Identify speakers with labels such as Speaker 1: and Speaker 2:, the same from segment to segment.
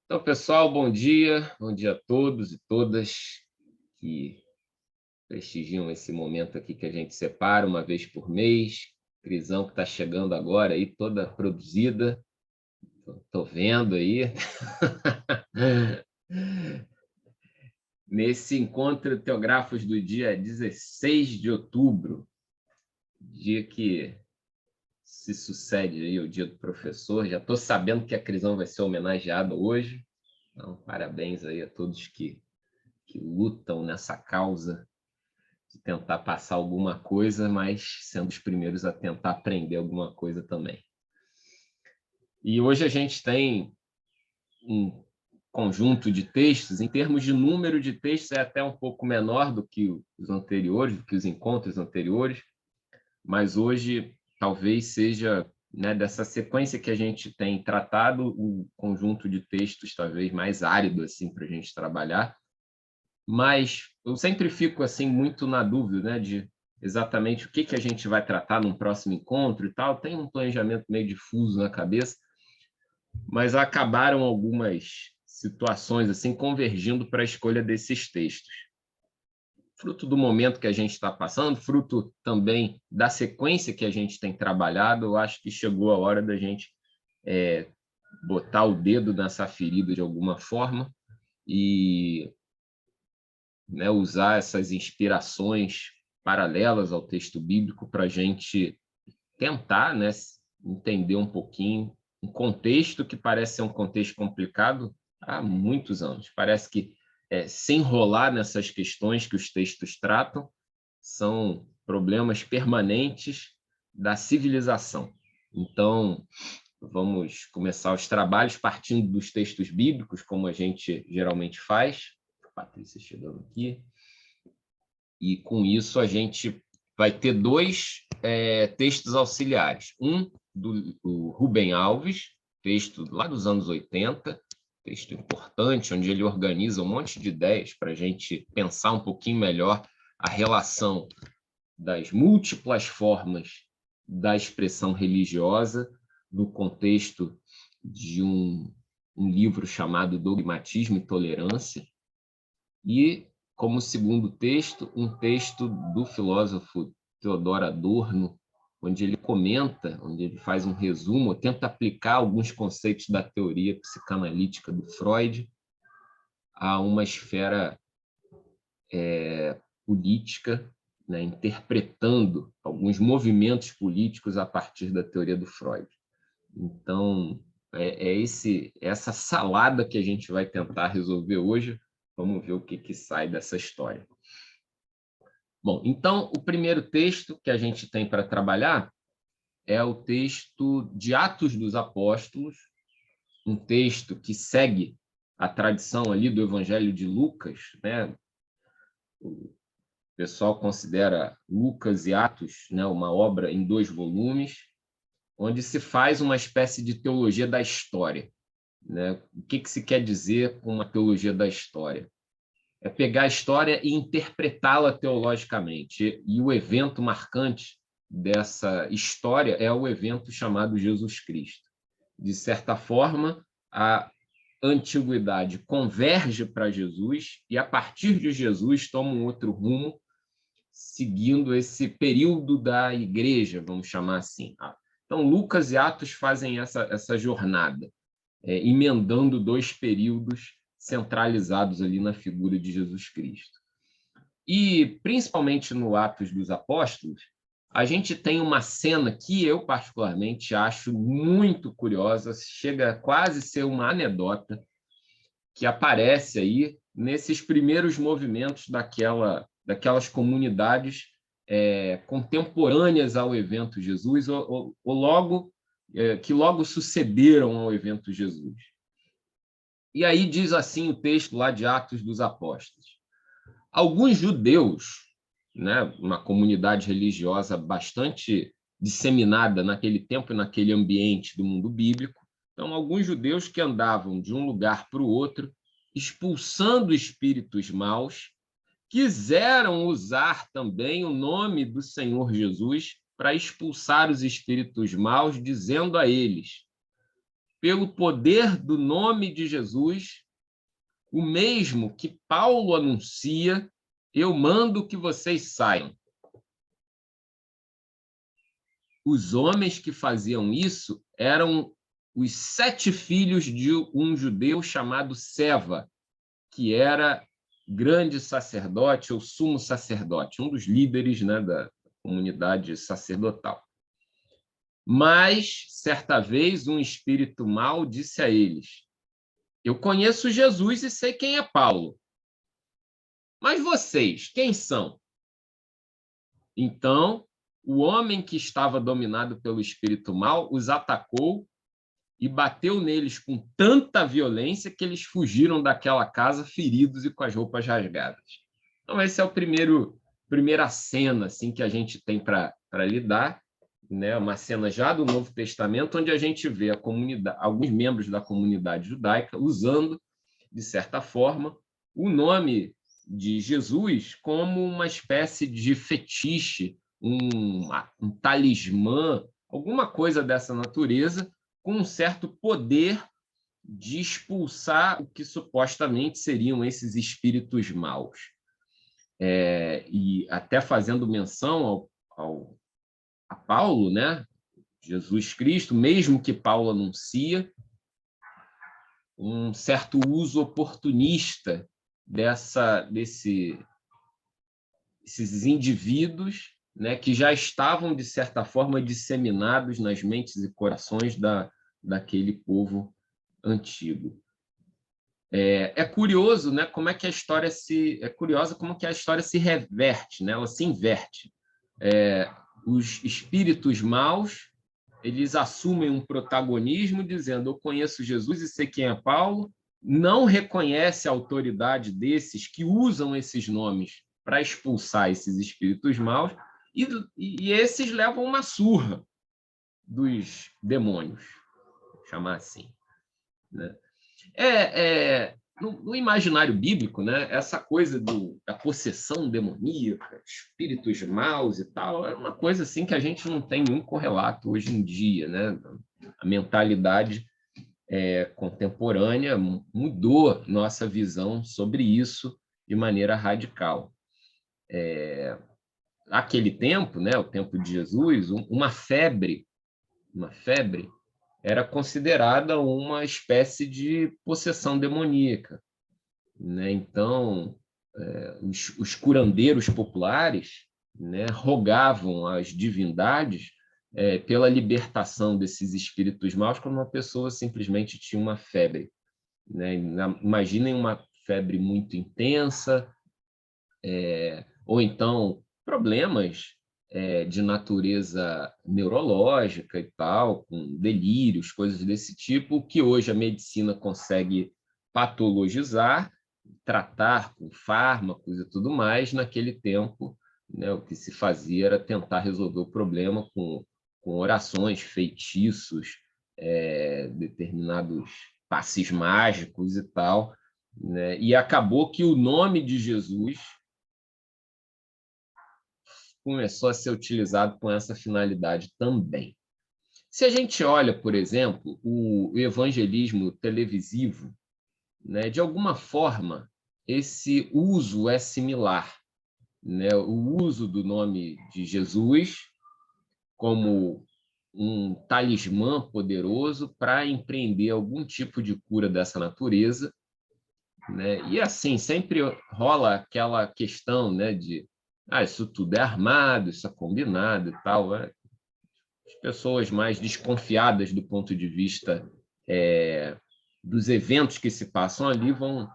Speaker 1: Então, pessoal, bom dia a todos e todas que prestigiam esse momento aqui que a gente separa uma vez por mês. Crisão que está chegando agora aí, toda produzida, estou vendo aí. Nesse encontro Teógrafos do dia 16 de outubro, dia que se sucede aí o dia do professor. Já estou sabendo que a Crisão vai ser homenageada hoje. Então, parabéns aí a todos que lutam nessa causa de tentar passar alguma coisa, mas sendo os primeiros a tentar aprender alguma coisa também. E hoje a gente tem um conjunto de textos, em termos de número de textos, é até um pouco menor do que os anteriores, do que os encontros anteriores, mas hoje talvez seja, né, dessa sequência que a gente tem tratado, o conjunto de textos talvez mais árido assim, para a gente trabalhar. Mas eu sempre fico assim muito na dúvida, né, de exatamente o que a gente vai tratar num próximo encontro e tal. Tem um planejamento meio difuso na cabeça, mas acabaram algumas situações assim convergindo para a escolha desses textos. Fruto do momento que a gente está passando, fruto também da sequência que a gente tem trabalhado, eu acho que chegou a hora da gente botar o dedo nessa ferida de alguma forma e, né, usar essas inspirações paralelas ao texto bíblico para a gente tentar, né, entender um pouquinho um contexto que parece ser um contexto complicado há muitos anos. Parece que se enrolar nessas questões que os textos tratam são problemas permanentes da civilização. Então, vamos começar os trabalhos partindo dos textos bíblicos, como a gente geralmente faz. Patrícia chegando aqui. E, com isso, a gente vai ter dois textos auxiliares. Um do Rubem Alves, texto lá dos anos 80, texto importante, onde ele organiza um monte de ideias para a gente pensar um pouquinho melhor a relação das múltiplas formas da expressão religiosa no contexto de um livro chamado Dogmatismo e Tolerância. E, como segundo texto, um texto do filósofo Theodor Adorno, onde ele comenta, onde ele faz um resumo, tenta aplicar alguns conceitos da teoria psicanalítica do Freud a uma esfera política, né, interpretando alguns movimentos políticos a partir da teoria do Freud. Então, essa salada que a gente vai tentar resolver hoje. Vamos ver o que sai dessa história. Bom, então, o primeiro texto que a gente tem para trabalhar é o texto de Atos dos Apóstolos, um texto que segue a tradição ali do Evangelho de Lucas, né? O pessoal considera Lucas e Atos, né, uma obra em 2 volumes, onde se faz uma espécie de teologia da história, né? O que se quer dizer com uma teologia da história? É pegar a história e interpretá-la teologicamente. E o evento marcante dessa história é o evento chamado Jesus Cristo. De certa forma, a antiguidade converge para Jesus e, a partir de Jesus, toma um outro rumo, seguindo esse período da igreja, vamos chamar assim. Então, Lucas e Atos fazem essa jornada, emendando 2 períodos centralizados ali na figura de Jesus Cristo. E, principalmente no Atos dos Apóstolos, a gente tem uma cena que eu, particularmente, acho muito curiosa, chega a quase ser uma anedota, que aparece aí nesses primeiros movimentos daquelas comunidades contemporâneas ao evento Jesus, que logo sucederam ao evento Jesus. E aí diz assim o texto lá de Atos dos Apóstolos. Alguns judeus, né, uma comunidade religiosa bastante disseminada naquele tempo e naquele ambiente do mundo bíblico, então alguns judeus que andavam de um lugar para o outro, expulsando espíritos maus, quiseram usar também o nome do Senhor Jesus para expulsar os espíritos maus, dizendo a eles: pelo poder do nome de Jesus, o mesmo que Paulo anuncia, eu mando que vocês saiam. Os homens que faziam isso eram os 7 filhos de um judeu chamado Seva, que era grande sacerdote ou sumo sacerdote, um dos líderes, né, da comunidade sacerdotal. Mas, certa vez, um espírito mau disse a eles: eu conheço Jesus e sei quem é Paulo. Mas vocês, quem são? Então, o homem que estava dominado pelo espírito mau os atacou e bateu neles com tanta violência que eles fugiram daquela casa feridos e com as roupas rasgadas. Então, essa é a primeira cena assim, que a gente tem para lidar, né? Uma cena já do Novo Testamento, onde a gente vê a comunidade, alguns membros da comunidade judaica usando, de certa forma, o nome de Jesus como uma espécie de fetiche, um talismã, alguma coisa dessa natureza, com um certo poder de expulsar o que supostamente seriam esses espíritos maus. E até fazendo menção a Paulo, né? Jesus Cristo, mesmo que Paulo anuncia um certo uso oportunista desses indivíduos, né, que já estavam, de certa forma, disseminados nas mentes e corações daquele povo antigo. É curioso, né, como é que a história se reverte, né? Ela se inverte. Os espíritos maus, eles assumem um protagonismo dizendo: eu conheço Jesus e sei quem é Paulo, não reconhece a autoridade desses que usam esses nomes para expulsar esses espíritos maus, e esses levam uma surra dos demônios, vou chamar assim, né? No imaginário bíblico, né, essa coisa da possessão demoníaca, espíritos maus e tal, é uma coisa assim que a gente não tem nenhum correlato hoje em dia, né? A mentalidade contemporânea mudou nossa visão sobre isso de maneira radical. Naquele tempo, né, o tempo de Jesus, uma febre era considerada uma espécie de possessão demoníaca, né? Então, os curandeiros populares, né, rogavam às divindades pela libertação desses espíritos maus quando uma pessoa simplesmente tinha uma febre, né? Imaginem uma febre muito intensa, ou então problemas de natureza neurológica e tal, com delírios, coisas desse tipo, que hoje a medicina consegue patologizar, tratar com fármacos e tudo mais. Naquele tempo, né, o que se fazia era tentar resolver o problema com orações, feitiços, determinados passes mágicos e tal, né? E acabou que o nome de Jesus começou a ser utilizado com essa finalidade também. Se a gente olha, por exemplo, o evangelismo televisivo, né, de alguma forma, esse uso é similar, né? O uso do nome de Jesus como um talismã poderoso para empreender algum tipo de cura dessa natureza, né? E assim, sempre rola aquela questão, né, de isso tudo é armado, isso é combinado e tal. As pessoas mais desconfiadas do ponto de vista dos eventos que se passam ali vão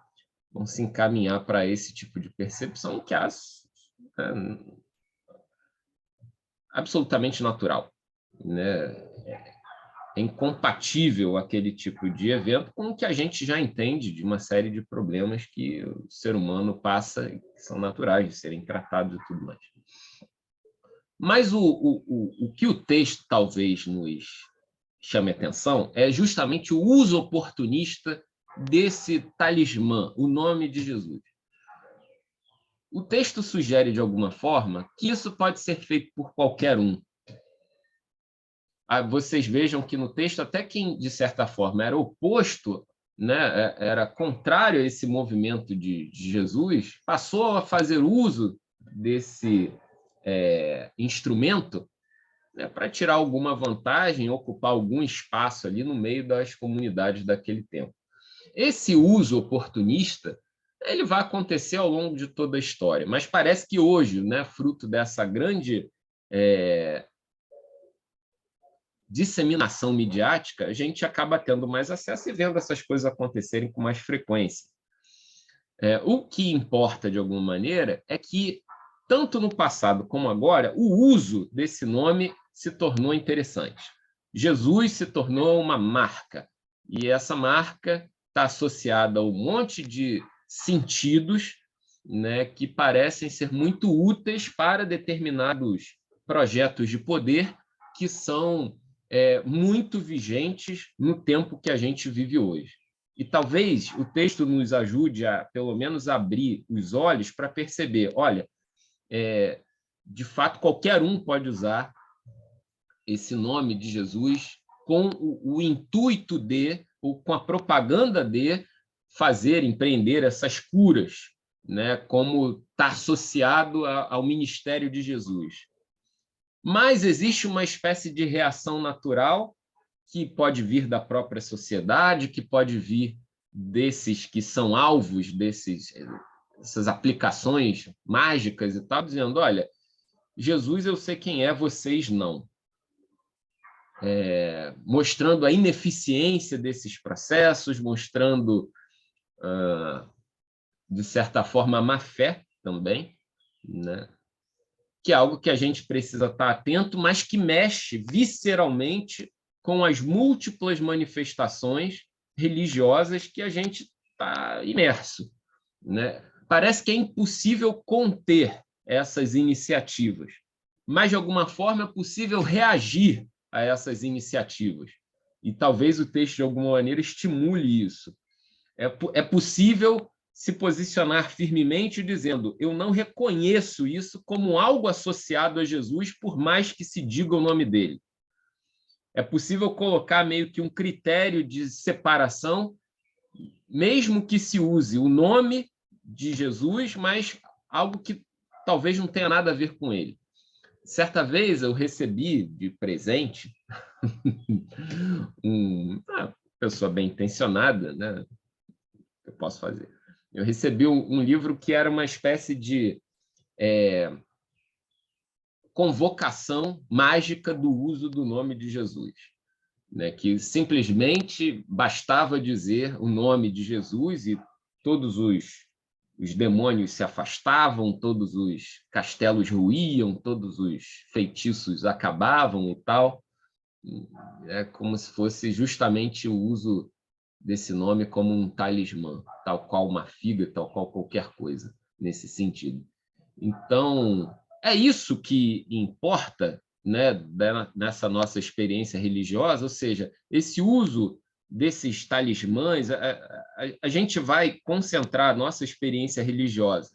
Speaker 1: se encaminhar para esse tipo de percepção que é absolutamente natural, né? É incompatível aquele tipo de evento com o que a gente já entende de uma série de problemas que o ser humano passa e que são naturais de serem tratados e tudo mais. Mas o que o texto talvez nos chame atenção é justamente o uso oportunista desse talismã, o nome de Jesus. O texto sugere, de alguma forma, que isso pode ser feito por qualquer um, vocês vejam que no texto, até quem, de certa forma, era oposto, né, era contrário a esse movimento de Jesus, passou a fazer uso desse instrumento, né, para tirar alguma vantagem, ocupar algum espaço ali no meio das comunidades daquele tempo. Esse uso oportunista, ele vai acontecer ao longo de toda a história, mas parece que hoje, né, fruto dessa grande disseminação midiática, a gente acaba tendo mais acesso e vendo essas coisas acontecerem com mais frequência. O que importa, de alguma maneira, é que, tanto no passado como agora, o uso desse nome se tornou interessante. Jesus se tornou uma marca, e essa marca está associada a um monte de sentidos, né, que parecem ser muito úteis para determinados projetos de poder que são muito vigentes no tempo que a gente vive hoje. E talvez o texto nos ajude a, pelo menos, abrir os olhos para perceber, olha, de fato, qualquer um pode usar esse nome de Jesus com o intuito de, ou com a propaganda de, empreender essas curas, né, como está associado ao ministério de Jesus. Mas existe uma espécie de reação natural que pode vir da própria sociedade, que pode vir desses que são alvos dessas aplicações mágicas e tal, dizendo, olha, Jesus eu sei quem é, vocês não. Mostrando a ineficiência desses processos, mostrando, de certa forma, a má-fé também, né? Que é algo que a gente precisa estar atento, mas que mexe visceralmente com as múltiplas manifestações religiosas que a gente está imerso, né? Parece que é impossível conter essas iniciativas, mas, de alguma forma, é possível reagir a essas iniciativas. E talvez o texto, de alguma maneira, estimule isso. É possível se posicionar firmemente dizendo, eu não reconheço isso como algo associado a Jesus, por mais que se diga o nome dele. É possível colocar meio que um critério de separação, mesmo que se use o nome de Jesus, mas algo que talvez não tenha nada a ver com ele. Certa vez eu recebi de presente uma pessoa bem intencionada, né? Eu posso fazer. Eu recebi um livro que era uma espécie de convocação mágica do uso do nome de Jesus, né? Que simplesmente bastava dizer o nome de Jesus e todos os demônios se afastavam, todos os castelos ruíam, todos os feitiços acabavam e tal. É como se fosse justamente o uso desse nome como um talismã, tal qual uma figa, tal qual qualquer coisa, nesse sentido. Então, é isso que importa, né, nessa nossa experiência religiosa, ou seja, esse uso desses talismãs, a gente vai concentrar a nossa experiência religiosa,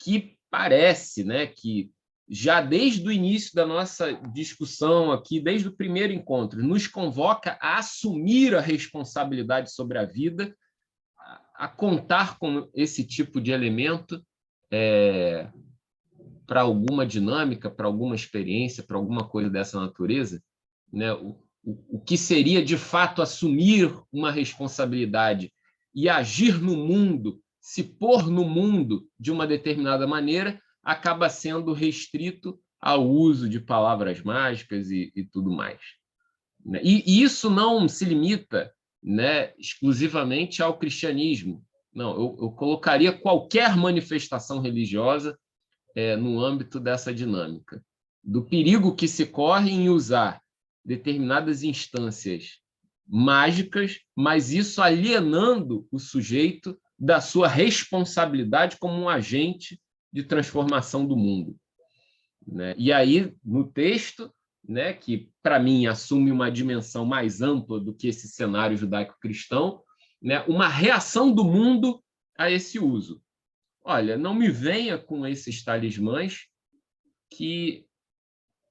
Speaker 1: que parece, né, que já desde o início da nossa discussão aqui, desde o primeiro encontro, nos convoca a assumir a responsabilidade sobre a vida, a contar com esse tipo de elemento para alguma dinâmica, para alguma experiência, para alguma coisa dessa natureza, né? O que seria, de fato, assumir uma responsabilidade e agir no mundo, se pôr no mundo de uma determinada maneira, acaba sendo restrito ao uso de palavras mágicas e tudo mais. E isso não se limita, né, exclusivamente ao cristianismo. Não, eu colocaria qualquer manifestação religiosa no âmbito dessa dinâmica, do perigo que se corre em usar determinadas instâncias mágicas, mas isso alienando o sujeito da sua responsabilidade como um agente de transformação do mundo, né? E aí, no texto, né, que, para mim, assume uma dimensão mais ampla do que esse cenário judaico-cristão, né, uma reação do mundo a esse uso. Olha, não me venha com esses talismãs que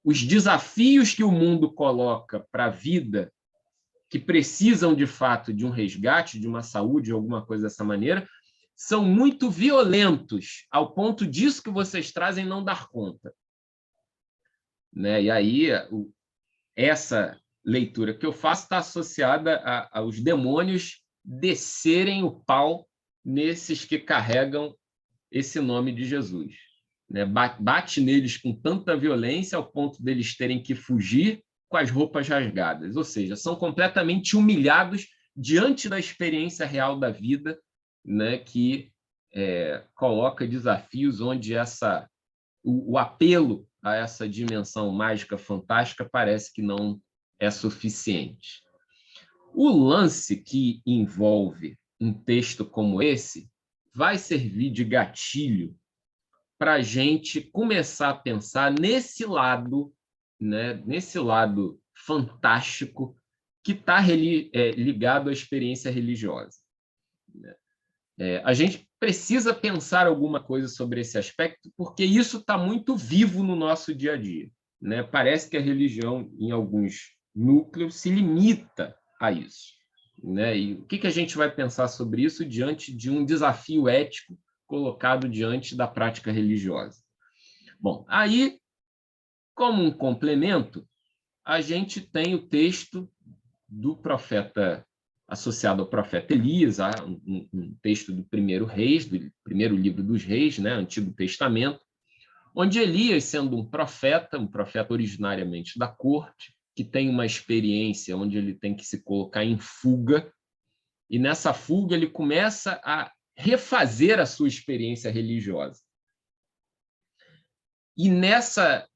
Speaker 1: os desafios que o mundo coloca para a vida, que precisam, de fato, de um resgate, de uma saúde, alguma coisa dessa maneira, são muito violentos, ao ponto disso que vocês trazem não dar conta. Né? E aí, essa leitura que eu faço está associada aos demônios descerem o pau nesses que carregam esse nome de Jesus. Né? Bate neles com tanta violência ao ponto deles terem que fugir com as roupas rasgadas, ou seja, são completamente humilhados diante da experiência real da vida, né, que coloca desafios onde o apelo a essa dimensão mágica fantástica parece que não é suficiente. O lance que envolve um texto como esse vai servir de gatilho para a gente começar a pensar nesse lado, né, nesse lado fantástico que está ligado à experiência religiosa. A gente precisa pensar alguma coisa sobre esse aspecto, porque isso está muito vivo no nosso dia a dia. Né? Parece que a religião, em alguns núcleos, se limita a isso. Né? E o que a gente vai pensar sobre isso diante de um desafio ético colocado diante da prática religiosa? Bom, aí, como um complemento, a gente tem o texto do profeta, associado ao profeta Elias, um texto do primeiro Reis, do primeiro livro dos Reis, né, Antigo Testamento, onde Elias, sendo um profeta originariamente da corte, que tem uma experiência onde ele tem que se colocar em fuga, e nessa fuga ele começa a refazer a sua experiência religiosa. E nessa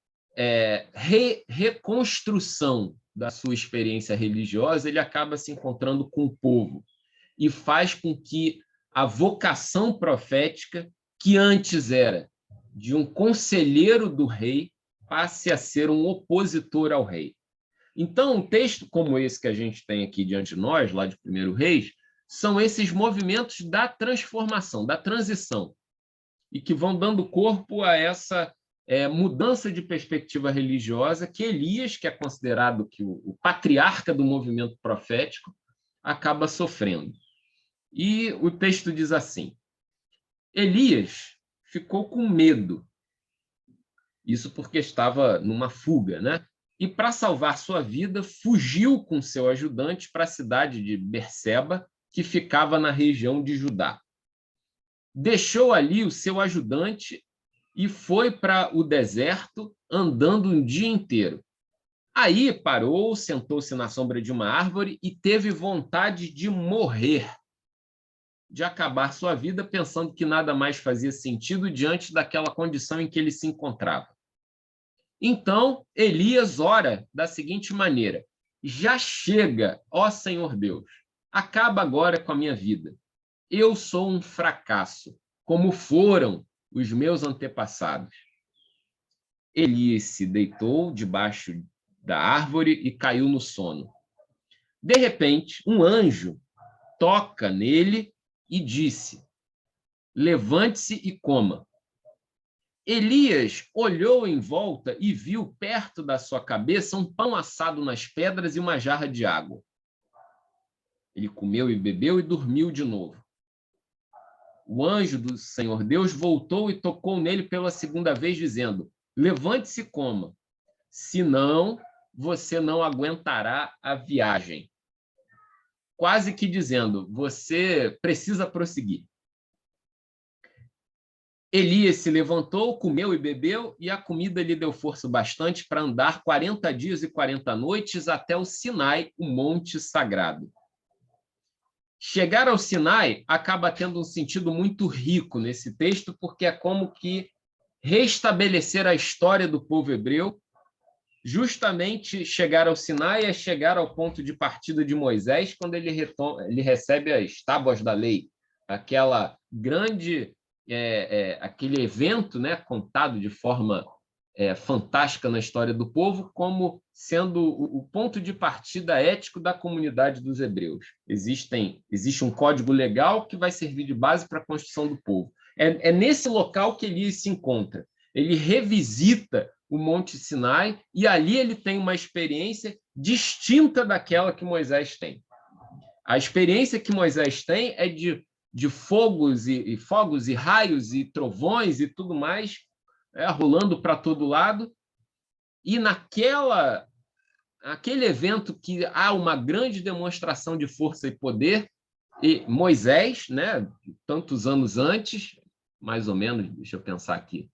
Speaker 1: reconstrução da sua experiência religiosa, ele acaba se encontrando com o povo e faz com que a vocação profética, que antes era de um conselheiro do rei, passe a ser um opositor ao rei. Então, um texto como esse que a gente tem aqui diante de nós, lá de 1 Reis, são esses movimentos da transformação, da transição, e que vão dando corpo a essa mudança de perspectiva religiosa que Elias, que é considerado que o patriarca do movimento profético, acaba sofrendo. E o texto diz assim: Elias ficou com medo, isso porque estava numa fuga, né? E, para salvar sua vida, fugiu com seu ajudante para a cidade de Berseba, que ficava na região de Judá. Deixou ali o seu ajudante e foi para o deserto, andando um dia inteiro. Aí parou, sentou-se na sombra de uma árvore e teve vontade de morrer, de acabar sua vida, pensando que nada mais fazia sentido diante daquela condição em que ele se encontrava. Então, Elias ora da seguinte maneira: já chega, ó Senhor Deus, acaba agora com a minha vida. Eu sou um fracasso, como foram os meus antepassados. Elias se deitou debaixo da árvore e caiu no sono. De repente, um anjo toca nele e disse: levante-se e coma. Elias olhou em volta e viu perto da sua cabeça um pão assado nas pedras e uma jarra de água. Ele comeu e bebeu e dormiu de novo. O anjo do Senhor Deus voltou e tocou nele pela segunda vez, dizendo: levante-se e coma, senão você não aguentará a viagem. Quase que dizendo: você precisa prosseguir. Elias se levantou, comeu e bebeu, e a comida lhe deu força bastante para andar 40 dias e 40 noites até o Sinai, o monte sagrado. Chegar ao Sinai acaba tendo um sentido muito rico nesse texto, porque é como que restabelecer a história do povo hebreu. Justamente chegar ao Sinai é chegar ao ponto de partida de Moisés, quando ele recebe as tábuas da lei, aquela grande, aquele evento, né, contado de forma fantástica na história do povo, como sendo o ponto de partida ético da comunidade dos hebreus. Existe um código legal que vai servir de base para a construção do povo. É nesse local que ele se encontra. Ele revisita o Monte Sinai, e ali ele tem uma experiência distinta daquela que Moisés tem. A experiência que Moisés tem é de fogos e raios e trovões e tudo mais, rolando para todo lado, e aquele evento que há uma grande demonstração de força e poder, e Moisés, né, tantos anos antes, mais ou menos, deixa eu pensar aqui,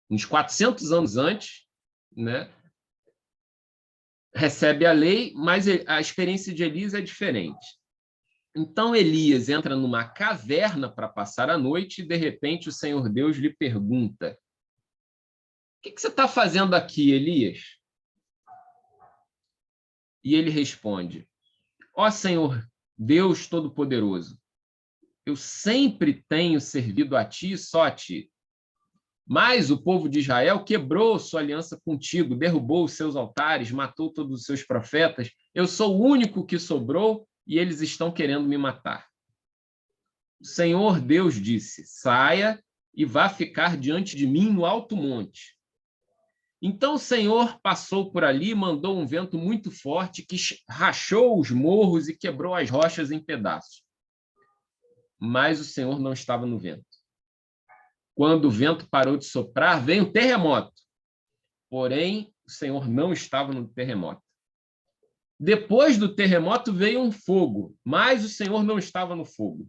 Speaker 1: uns 400 anos antes, né, recebe a lei, mas a experiência de Elias é diferente. Então Elias entra numa caverna para passar a noite e, de repente, o Senhor Deus lhe pergunta: o que você está fazendo aqui, Elias? E ele responde: ó Senhor Deus Todo-Poderoso, eu sempre tenho servido a ti e só a ti. Mas o povo de Israel quebrou sua aliança contigo, derrubou os seus altares, matou todos os seus profetas. Eu sou o único que sobrou e eles estão querendo me matar. O Senhor Deus disse: saia e vá ficar diante de mim no alto monte. Então o Senhor passou por ali e mandou um vento muito forte que rachou os morros e quebrou as rochas em pedaços. Mas o Senhor não estava no vento. Quando o vento parou de soprar, veio um terremoto. Porém, o Senhor não estava no terremoto. Depois do terremoto veio um fogo, mas o Senhor não estava no fogo.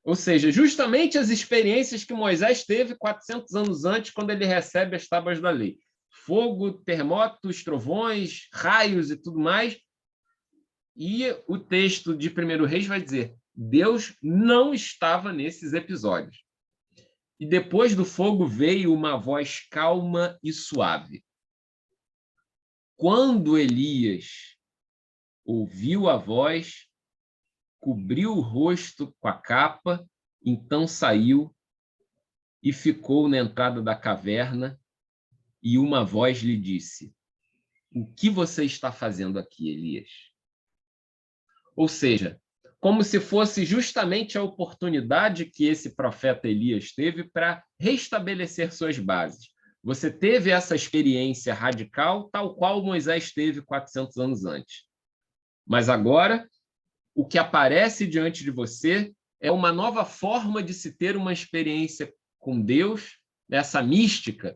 Speaker 1: Ou seja, justamente as experiências que Moisés teve 400 anos antes, quando ele recebe as tábuas da lei. Fogo, terremotos, trovões, raios e tudo mais. E o texto de 1 Reis vai dizer: Deus não estava nesses episódios. E depois do fogo veio uma voz calma e suave. Quando Elias ouviu a voz, cobriu o rosto com a capa, então saiu e ficou na entrada da caverna, e uma voz lhe disse: o que você está fazendo aqui, Elias? Ou seja, como se fosse justamente a oportunidade que esse profeta Elias teve para restabelecer suas bases. Você teve essa experiência radical, tal qual Moisés teve 400 anos antes. Mas agora, o que aparece diante de você é uma nova forma de se ter uma experiência com Deus, essa mística,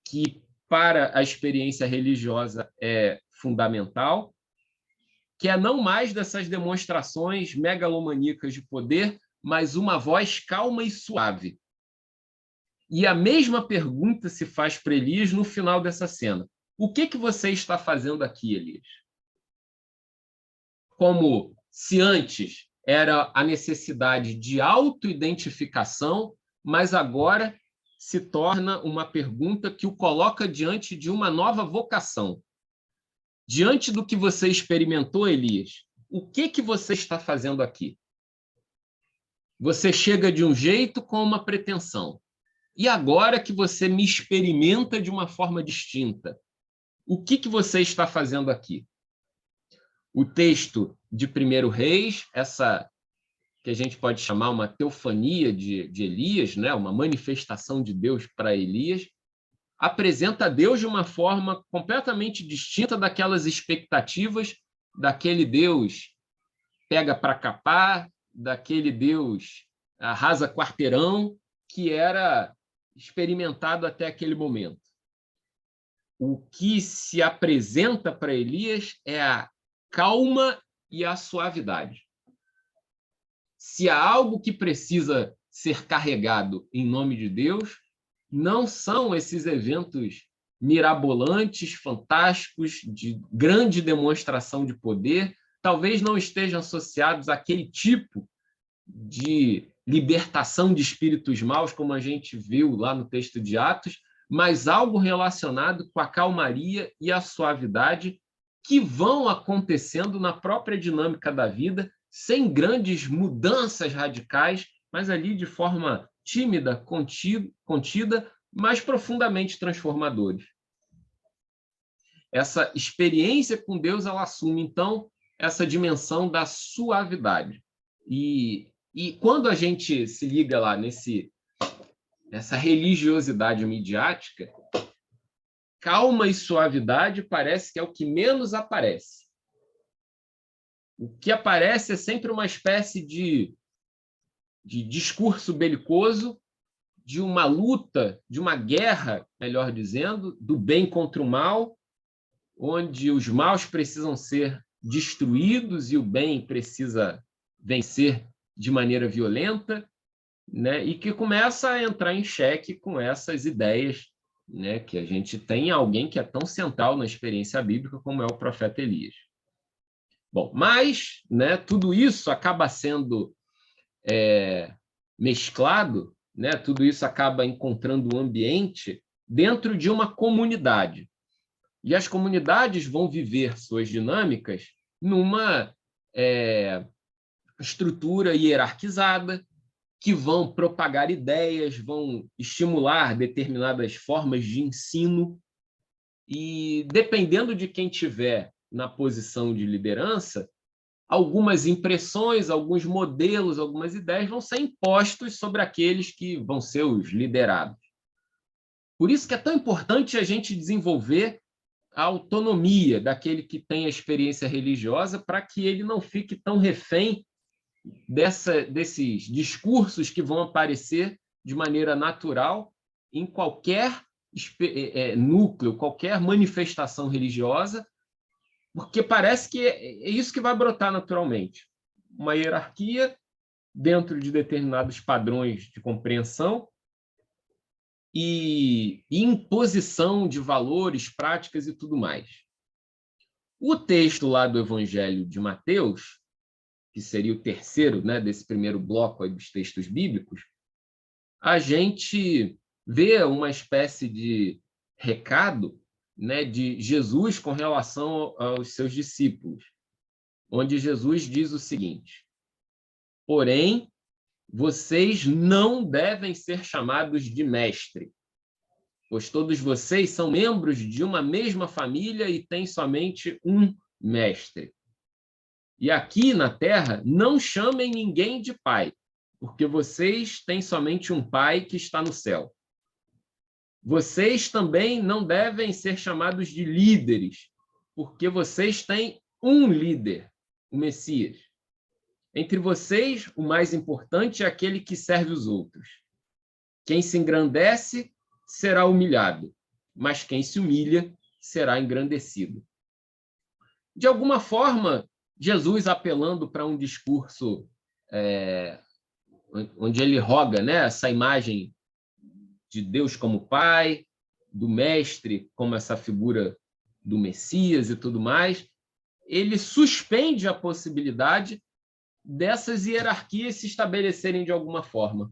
Speaker 1: que para a experiência religiosa é fundamental, que é não mais dessas demonstrações megalomaníacas de poder, mas uma voz calma e suave. E a mesma pergunta se faz para Elias no final dessa cena. O que você está fazendo aqui, Elias? Como se antes era a necessidade de autoidentificação, mas agora se torna uma pergunta que o coloca diante de uma nova vocação. Diante do que você experimentou, Elias, o que você está fazendo aqui? Você chega de um jeito com uma pretensão. E agora que você me experimenta de uma forma distinta, o que você está fazendo aqui? O texto de 1 Reis, essa que a gente pode chamar uma teofania de Elias, né? Uma manifestação de Deus para Elias, apresenta Deus de uma forma completamente distinta daquelas expectativas daquele Deus pega para capar, daquele Deus arrasa quarteirão, que era experimentado até aquele momento. O que se apresenta para Elias é a calma e a suavidade. Se há algo que precisa ser carregado em nome de Deus, não são esses eventos mirabolantes, fantásticos, de grande demonstração de poder, talvez não estejam associados àquele tipo de libertação de espíritos maus, como a gente viu lá no texto de Atos, mas algo relacionado com a calmaria e a suavidade que vão acontecendo na própria dinâmica da vida, sem grandes mudanças radicais, mas ali de forma tímida, contida, mas profundamente transformadores. Essa experiência com Deus, ela assume, então, essa dimensão da suavidade. E quando a gente se liga lá essa religiosidade midiática, calma e suavidade parece que é o que menos aparece. O que aparece é sempre uma espécie de discurso belicoso, de uma luta, de uma guerra, melhor dizendo, do bem contra o mal, onde os maus precisam ser destruídos e o bem precisa vencer de maneira violenta, né? E que começa a entrar em xeque com essas ideias, né? Que a gente tem alguém que é tão central na experiência bíblica como é o profeta Elias. Bom, mas, né, tudo isso acaba sendo mesclado, né? Tudo isso acaba encontrando um ambiente dentro de uma comunidade. E as comunidades vão viver suas dinâmicas numa estrutura hierarquizada, que vão propagar ideias, vão estimular determinadas formas de ensino, e dependendo de quem tiver na posição de liderança, algumas impressões, alguns modelos, algumas ideias vão ser impostos sobre aqueles que vão ser os liderados. Por isso que é tão importante a gente desenvolver a autonomia daquele que tem a experiência religiosa, para que ele não fique tão refém desses discursos que vão aparecer de maneira natural em qualquer núcleo, qualquer manifestação religiosa, porque parece que é isso que vai brotar naturalmente. Uma hierarquia dentro de determinados padrões de compreensão e imposição de valores, práticas e tudo mais. O texto lá do Evangelho de Mateus, que seria o terceiro, né, desse primeiro bloco aí dos textos bíblicos, a gente vê uma espécie de recado, né, de Jesus com relação aos seus discípulos, onde Jesus diz o seguinte: porém, vocês não devem ser chamados de mestre, pois todos vocês são membros de uma mesma família e têm somente um mestre. E aqui na terra, não chamem ninguém de pai, porque vocês têm somente um pai que está no céu. Vocês também não devem ser chamados de líderes, porque vocês têm um líder, o Messias. Entre vocês, o mais importante é aquele que serve os outros. Quem se engrandece será humilhado, mas quem se humilha será engrandecido. De alguma forma, Jesus apelando para um discurso onde ele roga, né, essa imagem de Deus como Pai, do Mestre como essa figura do Messias e tudo mais, ele suspende a possibilidade dessas hierarquias se estabelecerem de alguma forma.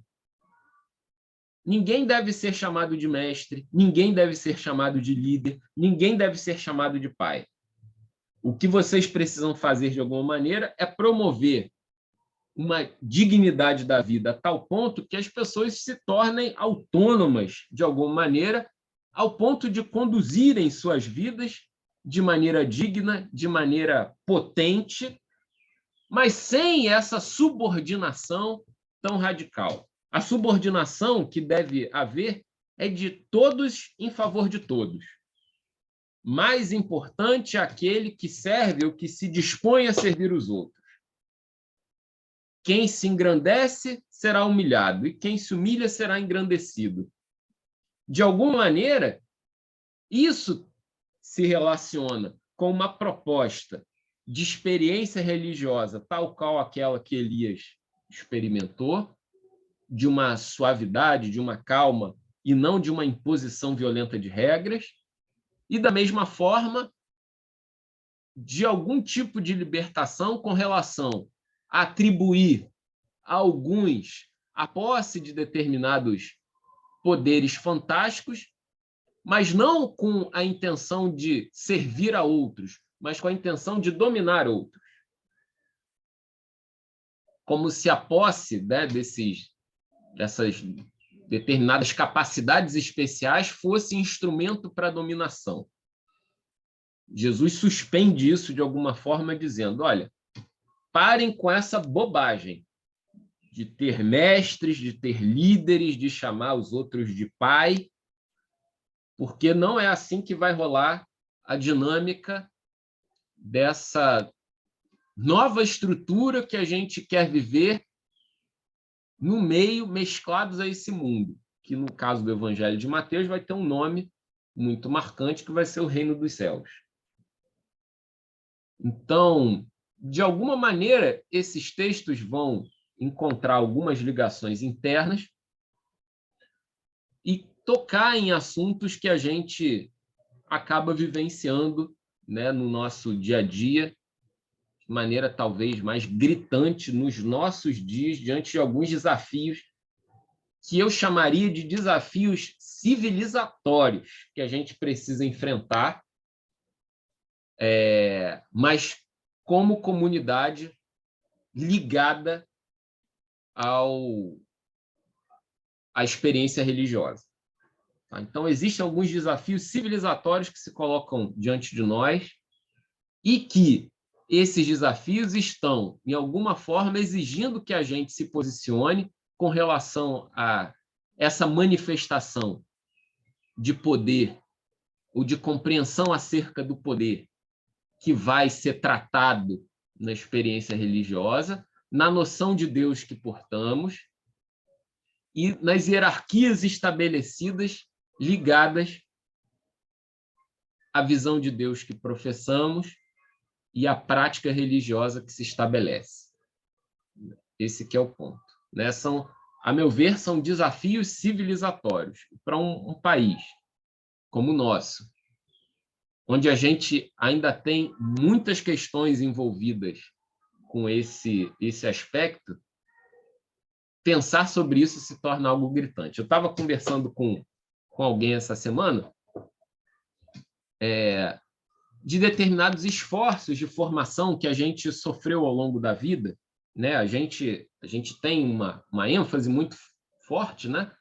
Speaker 1: Ninguém deve ser chamado de mestre, ninguém deve ser chamado de líder, ninguém deve ser chamado de pai. O que vocês precisam fazer de alguma maneira é promover uma dignidade da vida a tal ponto que as pessoas se tornem autônomas de alguma maneira, ao ponto de conduzirem suas vidas de maneira digna, de maneira potente, mas sem essa subordinação tão radical. A subordinação que deve haver é de todos em favor de todos. Mais importante é aquele que serve ou que se dispõe a servir os outros. Quem se engrandece será humilhado, e quem se humilha será engrandecido. De alguma maneira, isso se relaciona com uma proposta de experiência religiosa, tal qual aquela que Elias experimentou, de uma suavidade, de uma calma, e não de uma imposição violenta de regras, e, da mesma forma, de algum tipo de libertação com relação a atribuir a alguns a posse de determinados poderes fantásticos, mas não com a intenção de servir a outros, mas com a intenção de dominar outros. Como se a posse, né, dessas determinadas capacidades especiais fosse instrumento para a dominação. Jesus suspende isso de alguma forma, dizendo: olha, parem com essa bobagem de ter mestres, de ter líderes, de chamar os outros de pai, porque não é assim que vai rolar a dinâmica dessa nova estrutura que a gente quer viver no meio, mesclados a esse mundo, que no caso do Evangelho de Mateus vai ter um nome muito marcante, que vai ser o Reino dos Céus. Então, de alguma maneira, esses textos vão encontrar algumas ligações internas e tocar em assuntos que a gente acaba vivenciando, né, no nosso dia a dia, de maneira talvez mais gritante nos nossos dias, diante de alguns desafios que eu chamaria de desafios civilizatórios que a gente precisa enfrentar, mas como comunidade ligada à experiência religiosa. Tá? Então, existem alguns desafios civilizatórios que se colocam diante de nós e que esses desafios estão, em alguma forma, exigindo que a gente se posicione com relação a essa manifestação de poder ou de compreensão acerca do poder que vai ser tratado na experiência religiosa, na noção de Deus que portamos e nas hierarquias estabelecidas ligadas à visão de Deus que professamos e à prática religiosa que se estabelece. Esse que é o ponto. Né? A meu ver, são desafios civilizatórios para um país como o nosso, onde a gente ainda tem muitas questões envolvidas com esse aspecto. Pensar sobre isso se torna algo gritante. Eu estava conversando com alguém essa semana de determinados esforços de formação que a gente sofreu ao longo da vida, né? A gente tem uma ênfase muito forte, né?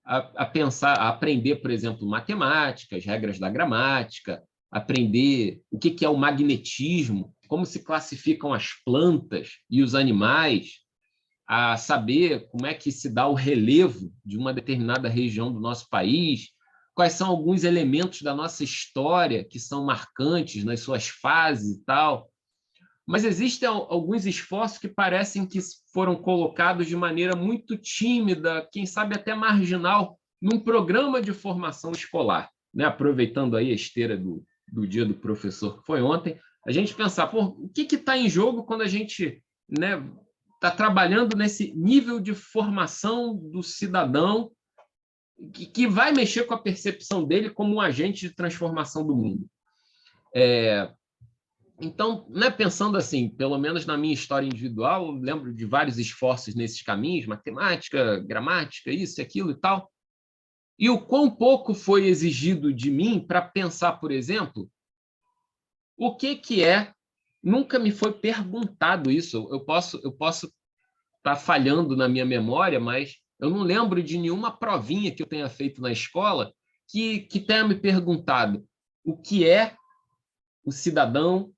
Speaker 1: A pensar, a aprender, por exemplo, matemática, as regras da gramática, aprender o que é o magnetismo, como se classificam as plantas e os animais, a saber como é que se dá o relevo de uma determinada região do nosso país, quais são alguns elementos da nossa história que são marcantes nas suas fases e tal. Mas existem alguns esforços que parecem que foram colocados de maneira muito tímida, quem sabe até marginal, num programa de formação escolar. Né? Aproveitando aí a esteira do dia do professor, que foi ontem, a gente pensar, o que está em jogo quando a gente, né, está trabalhando nesse nível de formação do cidadão que vai mexer com a percepção dele como um agente de transformação do mundo. Então, né, pensando assim, pelo menos na minha história individual, eu lembro de vários esforços nesses caminhos, matemática, gramática, isso, aquilo e tal, e o quão pouco foi exigido de mim para pensar, por exemplo, o que é, nunca me foi perguntado isso, eu posso estar falhando na minha memória, mas eu não lembro de nenhuma provinha que eu tenha feito na escola que tenha me perguntado o que é o cidadão,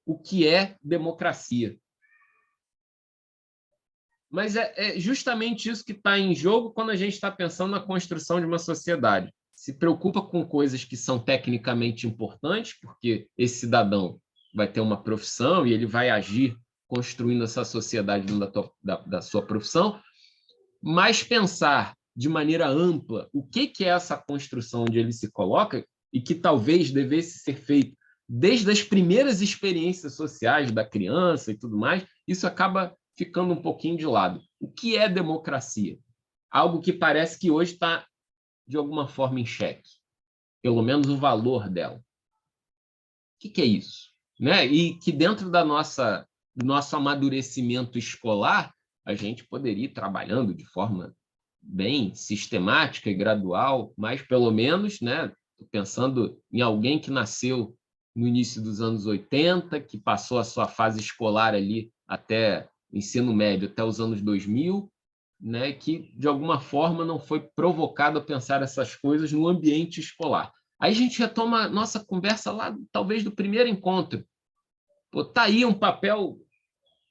Speaker 1: o que é democracia. Mas é justamente isso que está em jogo quando a gente está pensando na construção de uma sociedade. Se preocupa com coisas que são tecnicamente importantes, porque esse cidadão vai ter uma profissão e ele vai agir construindo essa sociedade da sua profissão, mas pensar de maneira ampla o que é essa construção onde ele se coloca e que talvez devesse ser feito desde as primeiras experiências sociais da criança e tudo mais, isso acaba ficando um pouquinho de lado. O que é democracia? Algo que parece que hoje está, de alguma forma, em xeque. Pelo menos o valor dela. O que é isso? Né? E que dentro do nosso amadurecimento escolar, a gente poderia ir trabalhando de forma bem sistemática e gradual, mas pelo menos, né, pensando em alguém que nasceu no início dos anos 80, que passou a sua fase escolar ali até ensino médio, até os anos 2000, né, que de alguma forma não foi provocado a pensar essas coisas no ambiente escolar. Aí a gente retoma a nossa conversa lá, talvez do primeiro encontro. Está aí um papel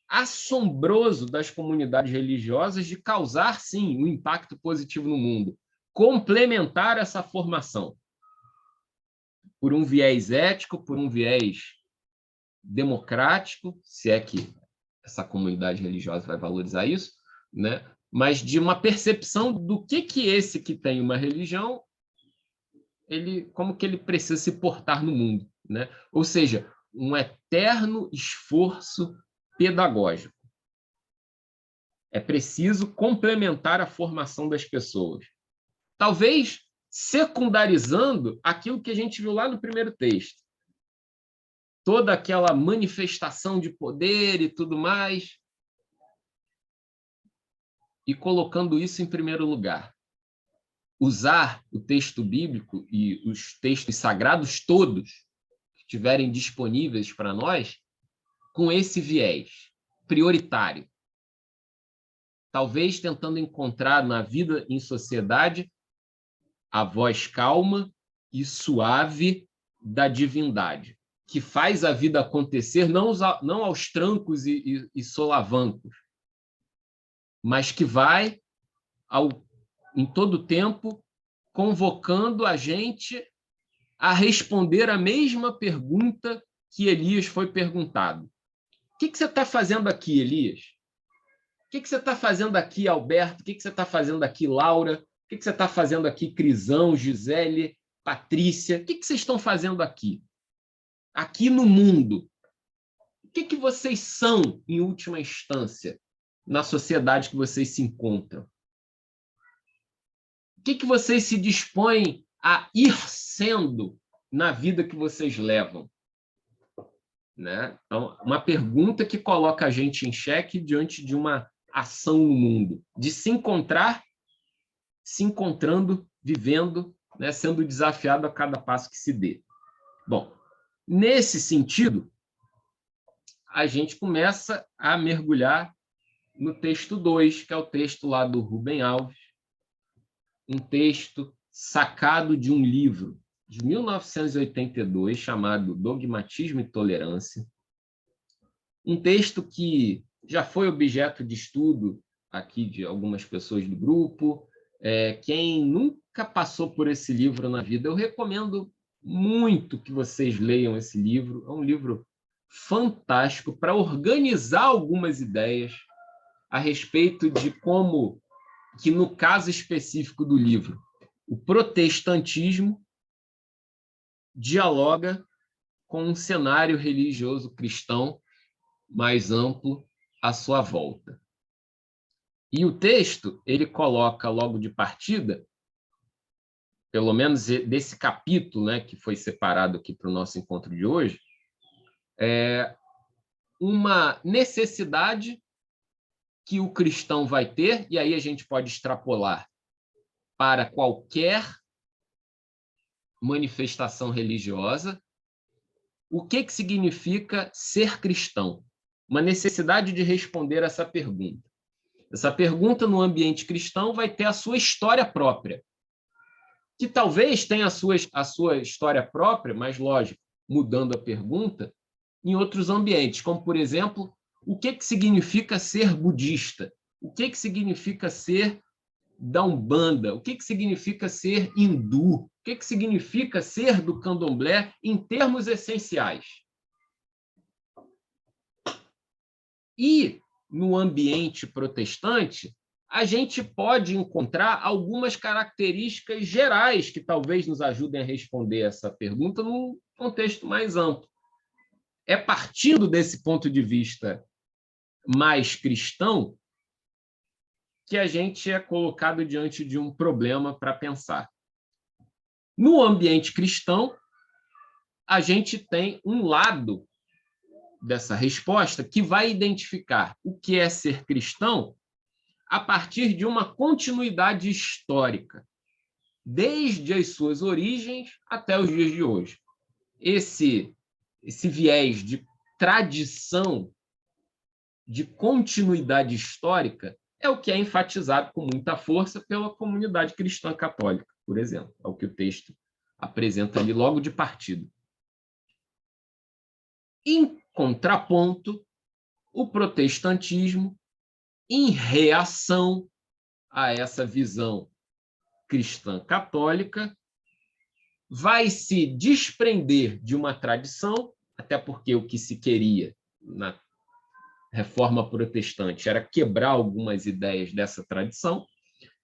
Speaker 1: assombroso das comunidades religiosas de causar, sim, um impacto positivo no mundo, complementar essa formação por um viés ético, por um viés democrático, se é que essa comunidade religiosa vai valorizar isso, né? Mas de uma percepção do que esse que tem uma religião, como que ele precisa se portar no mundo, né? Ou seja, um eterno esforço pedagógico. É preciso complementar a formação das pessoas. Talvez secundarizando aquilo que a gente viu lá no primeiro texto. Toda aquela manifestação de poder e tudo mais, e colocando isso em primeiro lugar. Usar o texto bíblico e os textos sagrados todos que estiverem disponíveis para nós com esse viés prioritário. Talvez tentando encontrar na vida em sociedade a voz calma e suave da divindade, que faz a vida acontecer não aos trancos e solavancos, mas que vai, em todo tempo, convocando a gente a responder a mesma pergunta que Elias foi perguntado. O que você está fazendo aqui, Elias? O que você está fazendo aqui, Alberto? O que você está fazendo aqui, Laura? O que você está fazendo aqui, Crisão, Gisele, Patrícia? O que vocês estão fazendo aqui? Aqui no mundo. O que vocês são, em última instância, na sociedade que vocês se encontram? O que vocês se dispõem a ir sendo na vida que vocês levam? Né? Então, uma pergunta que coloca a gente em xeque diante de uma ação no mundo, de se encontrar, se encontrando, vivendo, né? Sendo desafiado a cada passo que se dê. Bom, nesse sentido, a gente começa a mergulhar no texto 2, que é o texto lá do Rubem Alves, um texto sacado de um livro de 1982, chamado Dogmatismo e Tolerância, um texto que já foi objeto de estudo aqui de algumas pessoas do grupo. Quem nunca passou por esse livro na vida, eu recomendo muito que vocês leiam esse livro. É um livro fantástico para organizar algumas ideias a respeito de como que, no caso específico do livro, o protestantismo dialoga com um cenário religioso cristão mais amplo à sua volta. E o texto, ele coloca logo de partida, pelo menos desse capítulo, né, que foi separado aqui para o nosso encontro de hoje, uma necessidade que o cristão vai ter, e aí a gente pode extrapolar para qualquer manifestação religiosa, o que significa ser cristão? Uma necessidade de responder essa pergunta. Essa pergunta, no ambiente cristão, vai ter a sua história própria, que talvez tenha a sua história própria, mas, lógico, mudando a pergunta, em outros ambientes, como, por exemplo, o que significa ser budista? O que significa ser da Umbanda? O que significa ser hindu? O que significa ser do candomblé em termos essenciais? E, no ambiente protestante, a gente pode encontrar algumas características gerais que talvez nos ajudem a responder essa pergunta num contexto mais amplo. É partindo desse ponto de vista mais cristão que a gente é colocado diante de um problema para pensar. No ambiente cristão, a gente tem um lado dessa resposta que vai identificar o que é ser cristão a partir de uma continuidade histórica, desde as suas origens até os dias de hoje. Esse viés de tradição, de continuidade histórica, é o que é enfatizado com muita força pela comunidade cristã católica, por exemplo. É o que o texto apresenta ali logo de partida. Em contraponto, o protestantismo, em reação a essa visão cristã católica, vai se desprender de uma tradição, até porque o que se queria na Reforma Protestante era quebrar algumas ideias dessa tradição,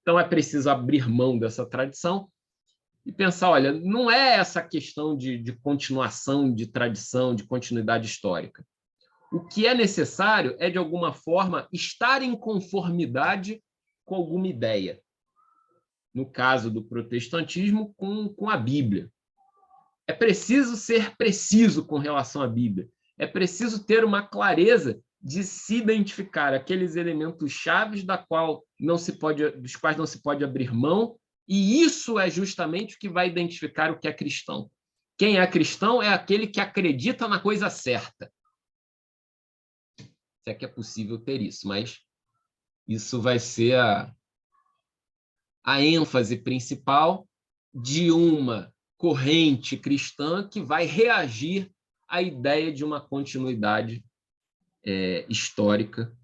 Speaker 1: então é preciso abrir mão dessa tradição e pensar, olha, não é essa questão de continuação de tradição, de continuidade histórica. O que é necessário é, de alguma forma, estar em conformidade com alguma ideia. No caso do protestantismo, com a Bíblia. É preciso ser preciso com relação à Bíblia. É preciso ter uma clareza de se identificar aqueles elementos chaves dos quais não se pode abrir mão, e isso é justamente o que vai identificar o que é cristão. Quem é cristão é aquele que acredita na coisa certa. Se é que é possível ter isso, mas isso vai ser a ênfase principal de uma corrente cristã que vai reagir à ideia de uma continuidade histórica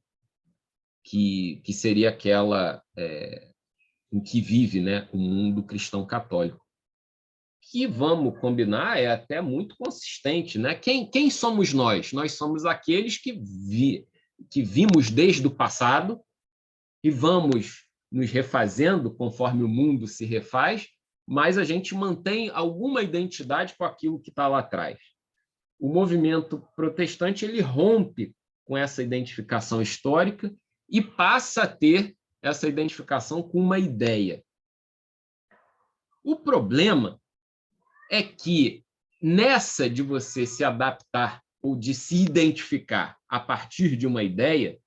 Speaker 1: que seria aquela em que vive, né, o mundo cristão católico. Que, vamos combinar, é até muito consistente, né? Quem somos nós? Nós somos aqueles que vimos desde o passado e vamos nos refazendo conforme o mundo se refaz, mas a gente mantém alguma identidade com aquilo que está lá atrás. O movimento protestante ele rompe com essa identificação histórica e passa a ter essa identificação com uma ideia. O problema é que, nessa de você se adaptar ou de se identificar a partir de uma ideia,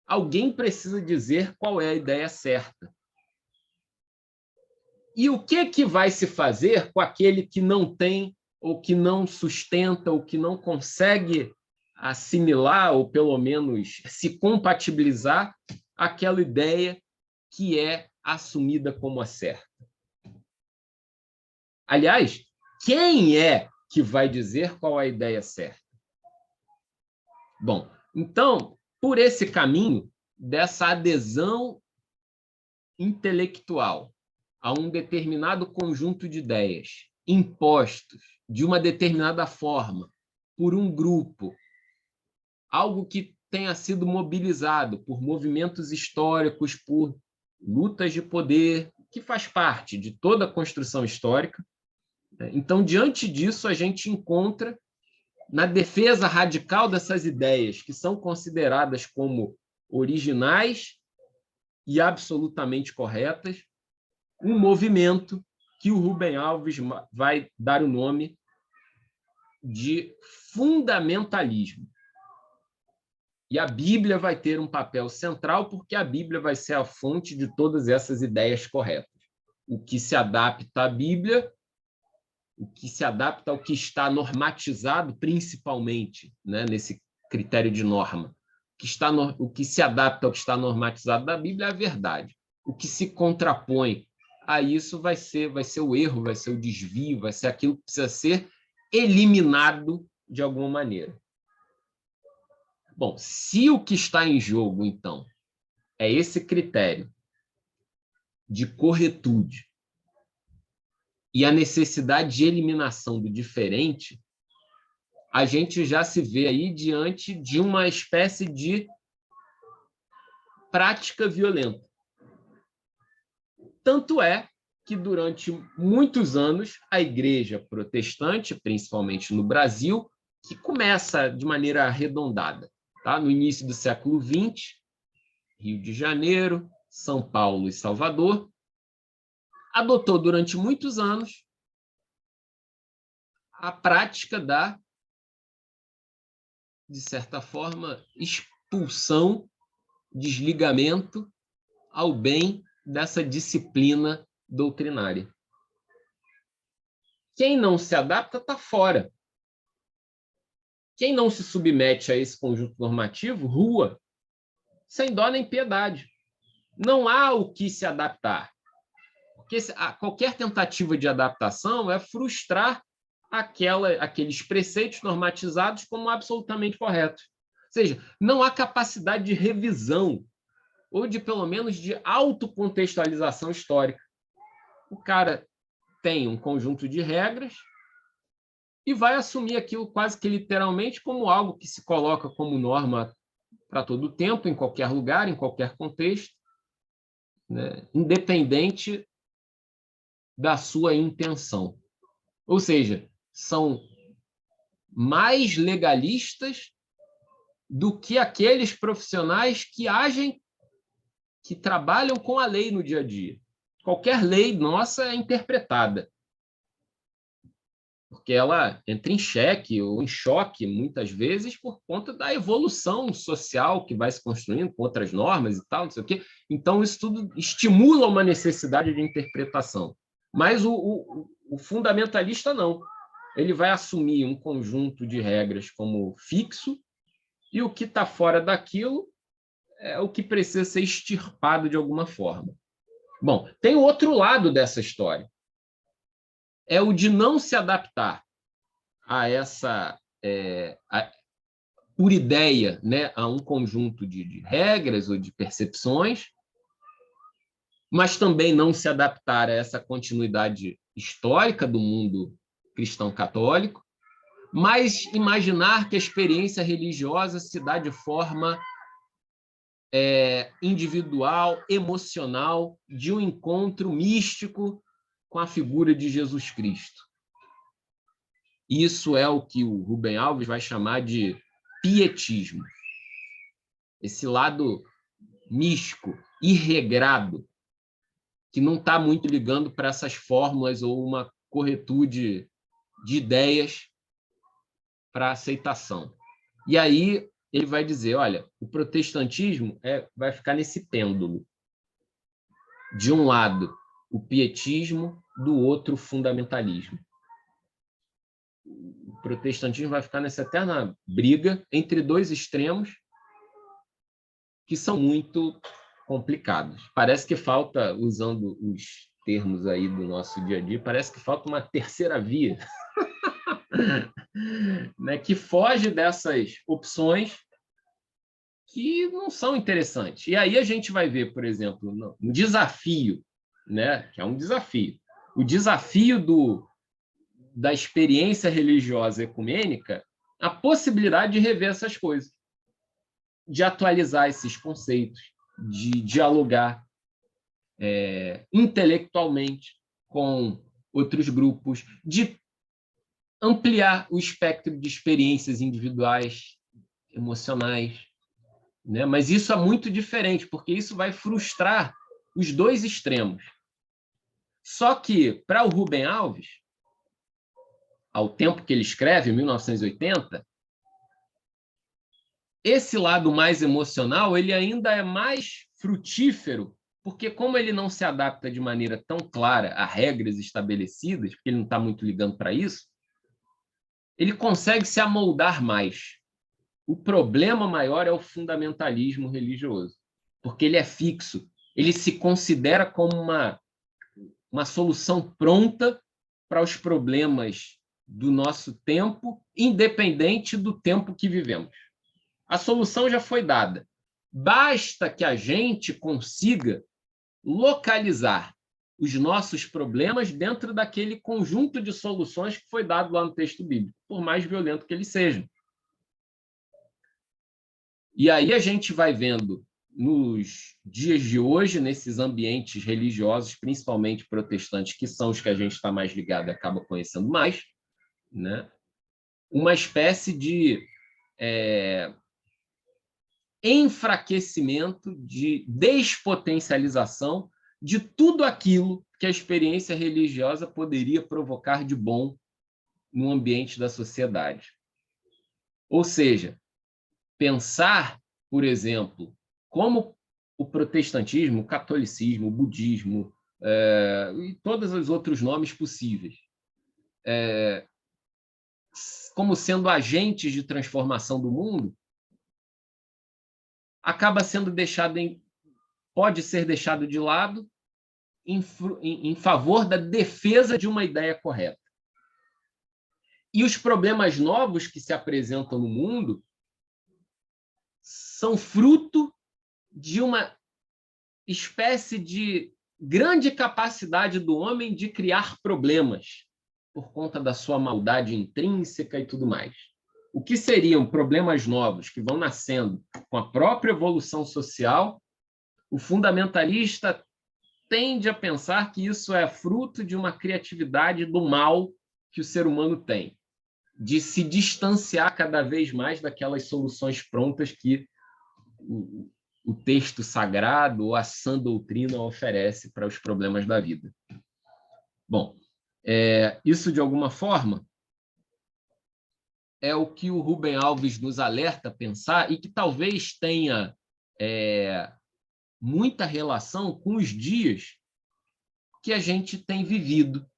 Speaker 1: alguém precisa dizer qual é a ideia certa. E o que vai se fazer com aquele que não tem, ou que não sustenta, ou que não consegue assimilar, ou pelo menos se compatibilizar, aquela ideia que é assumida como a certa? Aliás, quem é que vai dizer qual é a ideia certa? Bom, então, por esse caminho dessa adesão intelectual a um determinado conjunto de ideias impostos de uma determinada forma por um grupo, algo que tenha sido mobilizado por movimentos históricos, por lutas de poder, que faz parte de toda a construção histórica. Então, diante disso, a gente encontra, na defesa radical dessas ideias, que são consideradas como originais e absolutamente corretas, um movimento que o Rubem Alves vai dar o nome de fundamentalismo. E a Bíblia vai ter um papel central, porque a Bíblia vai ser a fonte de todas essas ideias corretas. O que se adapta à Bíblia, o que se adapta ao que está normatizado, principalmente, né, nesse critério de norma. O que se adapta ao que está normatizado da Bíblia é a verdade. O que se contrapõe a isso vai ser o erro, vai ser o desvio, vai ser aquilo que precisa ser eliminado de alguma maneira. Bom, se o que está em jogo, então, é esse critério de corretude e a necessidade de eliminação do diferente, a gente já se vê aí diante de uma espécie de prática violenta. Tanto é que, durante muitos anos, a Igreja protestante, principalmente no Brasil, que começa de maneira arredondada, tá? No início do século XX, Rio de Janeiro, São Paulo e Salvador, adotou durante muitos anos a prática da, de certa forma, expulsão, desligamento ao bem dessa disciplina doutrinária. Quem não se adapta está fora. Quem não se submete a esse conjunto normativo, rua, sem dó nem piedade. Não há o que se adaptar. Porque qualquer tentativa de adaptação é frustrar aqueles preceitos normatizados como absolutamente corretos. seja, não há capacidade de revisão ou de, pelo menos, de autocontextualização histórica. O cara tem um conjunto de regras e vai assumir aquilo quase que literalmente como algo que se coloca como norma para todo o tempo, em qualquer lugar, em qualquer contexto, né? Independente da sua intenção. Ou seja, são mais legalistas do que aqueles profissionais que agem, que trabalham com a lei no dia a dia. Qualquer lei nossa é interpretada, porque ela entra em xeque ou em choque, muitas vezes, por conta da evolução social que vai se construindo com outras normas e tal, não sei o quê. Então, isso tudo estimula uma necessidade de interpretação. Mas o fundamentalista não. Ele vai assumir um conjunto de regras como fixo, e o que está fora daquilo é o que precisa ser extirpado de alguma forma. Bom, tem o outro lado dessa história. É o de não se adaptar a essa, por ideia, né, a um conjunto de regras ou de percepções, mas também não se adaptar a essa continuidade histórica do mundo cristão católico, mas imaginar que a experiência religiosa se dá de forma individual, emocional, de um encontro místico com a figura de Jesus Cristo. Isso é o que o Rubem Alves vai chamar de pietismo. Esse lado místico, irregrado, que não está muito ligando para essas fórmulas ou uma corretude de ideias para aceitação. E aí ele vai dizer, olha, o protestantismo vai ficar nesse pêndulo. De um lado, o pietismo, do outro, o fundamentalismo. O protestantismo vai ficar nessa eterna briga entre dois extremos que são muito complicados. Parece que falta, usando os termos aí do nosso dia a dia, parece que falta uma terceira via, né, que foge dessas opções que não são interessantes. E aí a gente vai ver, por exemplo, no desafio, né, que é um desafio, o desafio da experiência religiosa ecumênica, a possibilidade de rever essas coisas, de atualizar esses conceitos, de dialogar intelectualmente com outros grupos, de ampliar o espectro de experiências individuais, emocionais, né? Mas isso é muito diferente, porque isso vai frustrar os dois extremos. Só que, para o Rubem Alves, ao tempo que ele escreve, em 1980, esse lado mais emocional ele ainda é mais frutífero, porque como ele não se adapta de maneira tão clara a regras estabelecidas, porque ele não está muito ligando para isso, ele consegue se amoldar mais. O problema maior é o fundamentalismo religioso, porque ele é fixo, ele se considera como uma solução pronta para os problemas do nosso tempo, independente do tempo que vivemos. A solução já foi dada. Basta que a gente consiga localizar os nossos problemas dentro daquele conjunto de soluções que foi dado lá no texto bíblico, por mais violento que ele seja. E aí a gente vai vendo, nos dias de hoje, nesses ambientes religiosos, principalmente protestantes, que são os que a gente está mais ligado e acaba conhecendo mais, né? Uma espécie de enfraquecimento, de despotencialização de tudo aquilo que a experiência religiosa poderia provocar de bom no ambiente da sociedade. Ou seja, pensar, por exemplo, como o protestantismo, o catolicismo, o budismo, e todos os outros nomes possíveis, como sendo agentes de transformação do mundo, acaba sendo pode ser deixado de lado em favor da defesa de uma ideia correta. E os problemas novos que se apresentam no mundo são fruto de uma espécie de grande capacidade do homem de criar problemas por conta da sua maldade intrínseca e tudo mais. O que seriam problemas novos que vão nascendo com a própria evolução social? O fundamentalista tende a pensar que isso é fruto de uma criatividade do mal que o ser humano tem, de se distanciar cada vez mais daquelas soluções prontas que o texto sagrado ou a sã doutrina oferece para os problemas da vida. Bom, isso, de alguma forma, é o que o Rubem Alves nos alerta a pensar e que talvez tenha muita relação com os dias que a gente tem vivido.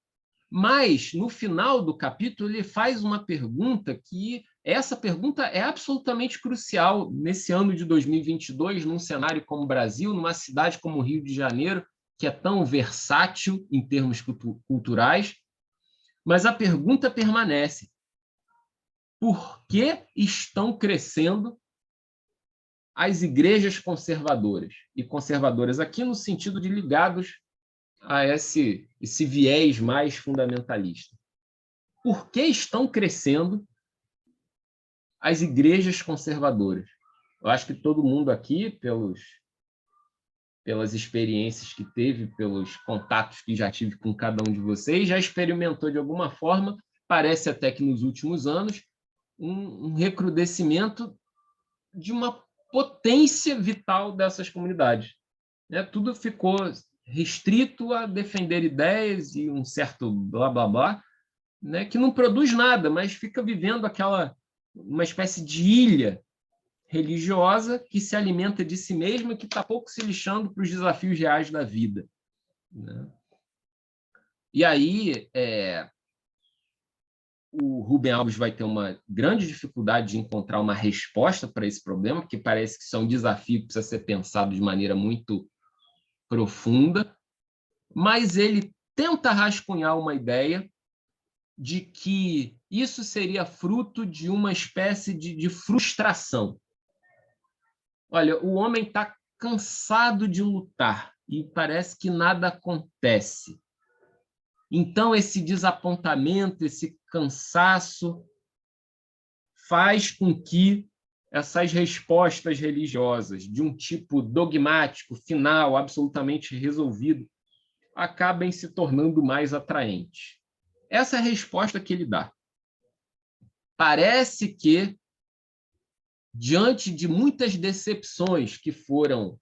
Speaker 1: Mas, no final do capítulo, ele faz uma pergunta que essa pergunta é absolutamente crucial nesse ano de 2022, num cenário como o Brasil, numa cidade como o Rio de Janeiro, que é tão versátil em termos culturais, mas a pergunta permanece: por que estão crescendo as igrejas conservadoras? E conservadoras aqui no sentido de ligados a esse viés mais fundamentalista. Por que estão crescendo as igrejas conservadoras? Eu acho que todo mundo aqui, pelas experiências que teve, pelos contatos que já tive com cada um de vocês, já experimentou de alguma forma, parece até que nos últimos anos, um recrudescimento de uma potência vital dessas comunidades. Tudo ficou restrito a defender ideias e um certo blá, blá, blá, que não produz nada, mas fica vivendo uma espécie de ilha religiosa que se alimenta de si mesma e que está pouco se lixando para os desafios reais da vida. E aí, o Rubem Alves vai ter uma grande dificuldade de encontrar uma resposta para esse problema, porque parece que isso é um desafio que precisa ser pensado de maneira muito profunda, mas ele tenta rascunhar uma ideia de que isso seria fruto de uma espécie de frustração. Olha, o homem está cansado de lutar e parece que nada acontece. Então, esse desapontamento, esse cansaço faz com que essas respostas religiosas, de um tipo dogmático, final, absolutamente resolvido, acabem se tornando mais atraentes. Essa é a resposta que ele dá. Parece que, diante de muitas decepções que foram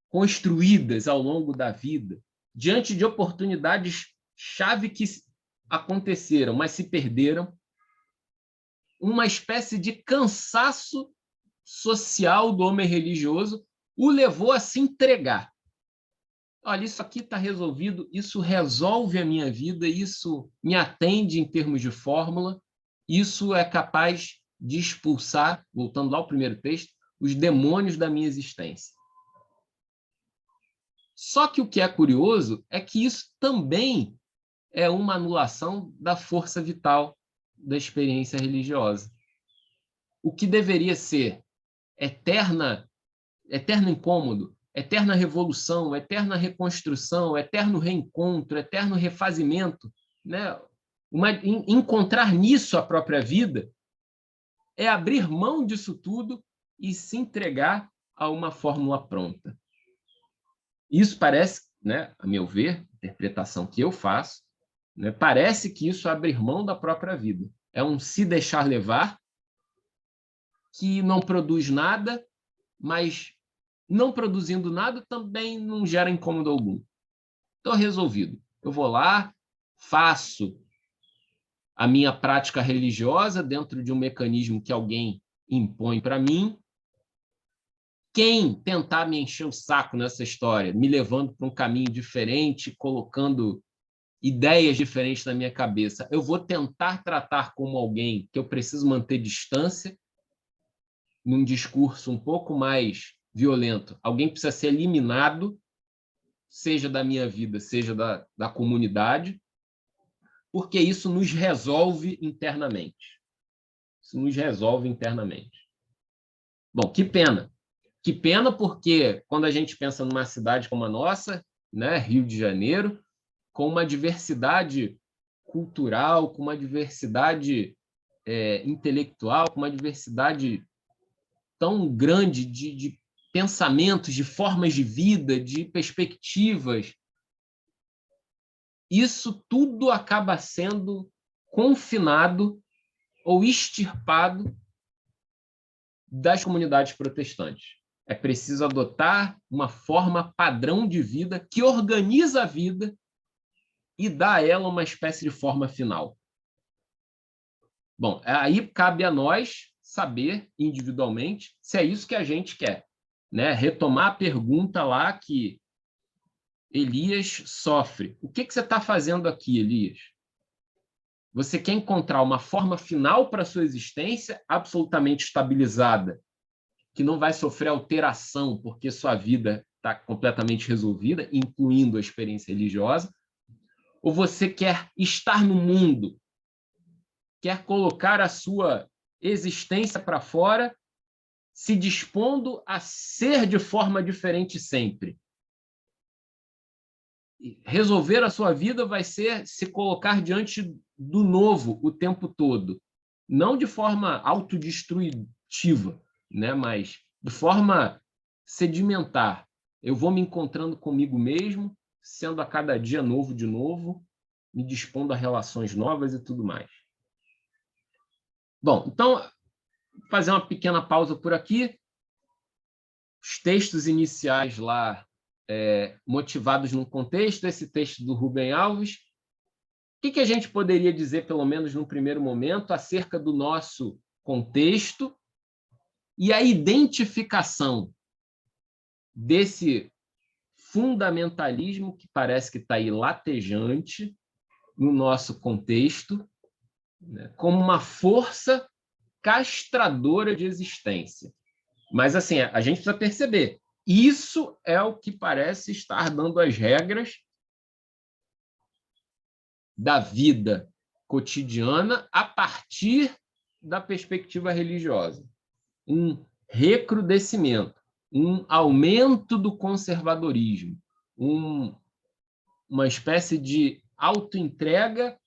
Speaker 1: construídas ao longo da vida, diante de oportunidades-chave que aconteceram, mas se perderam, uma espécie de cansaço social do homem religioso o levou a se entregar. Olha, isso aqui está resolvido, isso resolve a minha vida, isso me atende em termos de fórmula, isso é capaz de expulsar, voltando lá ao primeiro texto, os demônios da minha existência. Só que o que é curioso é que isso também é uma anulação da força vital da experiência religiosa. O que deveria ser eterno incômodo, eterna revolução, eterna reconstrução, eterno reencontro, eterno refazimento, encontrar nisso a própria vida, é abrir mão disso tudo e se entregar a uma fórmula pronta. Isso parece, a meu ver, interpretação que eu faço, parece que isso é abrir mão da própria vida. É um se deixar levar, que não produz nada, mas não produzindo nada também não gera incômodo algum. Estou resolvido. Eu vou lá, faço a minha prática religiosa dentro de um mecanismo que alguém impõe para mim. Quem tentar me encher o saco nessa história, me levando para um caminho diferente, colocando ideias diferentes na minha cabeça, eu vou tentar tratar como alguém que eu preciso manter distância, num discurso um pouco mais violento. Alguém precisa ser eliminado, seja da minha vida, seja da comunidade, porque isso nos resolve internamente. Isso nos resolve internamente. Bom, que pena. Que pena porque quando a gente pensa numa cidade como a nossa, né, Rio de Janeiro, com uma diversidade cultural, com uma diversidade intelectual, com uma diversidade tão grande de pensamentos, de formas de vida, de perspectivas, isso tudo acaba sendo confinado ou extirpado das comunidades protestantes. É preciso adotar uma forma padrão de vida que organiza a vida e dá a ela uma espécie de forma final. Bom, aí cabe a nós saber individualmente se é isso que a gente quer, né? Retomar a pergunta lá que Elias sofre. O que você está fazendo aqui, Elias? Você quer encontrar uma forma final para a sua existência absolutamente estabilizada, que não vai sofrer alteração porque sua vida está completamente resolvida, incluindo a experiência religiosa, ou você quer estar no mundo, quer colocar a sua existência para fora, se dispondo a ser de forma diferente sempre. Resolver a sua vida vai ser se colocar diante do novo o tempo todo, não de forma autodestrutiva, né? Mas de forma sedimentar. Eu vou me encontrando comigo mesmo, sendo a cada dia novo de novo, me dispondo a relações novas e tudo mais. Bom, então, fazer uma pequena pausa por aqui. Os textos iniciais lá, motivados num contexto, esse texto do Rubem Alves. O que a gente poderia dizer, pelo menos no primeiro momento, acerca do nosso contexto e a identificação desse fundamentalismo que parece que está aí latejante no nosso contexto, né, como uma força castradora de existência. Mas, assim, a gente precisa perceber, isso é o que parece estar dando as regras da vida cotidiana a partir da perspectiva religiosa. Um recrudescimento, um aumento do conservadorismo, uma espécie de autoentrega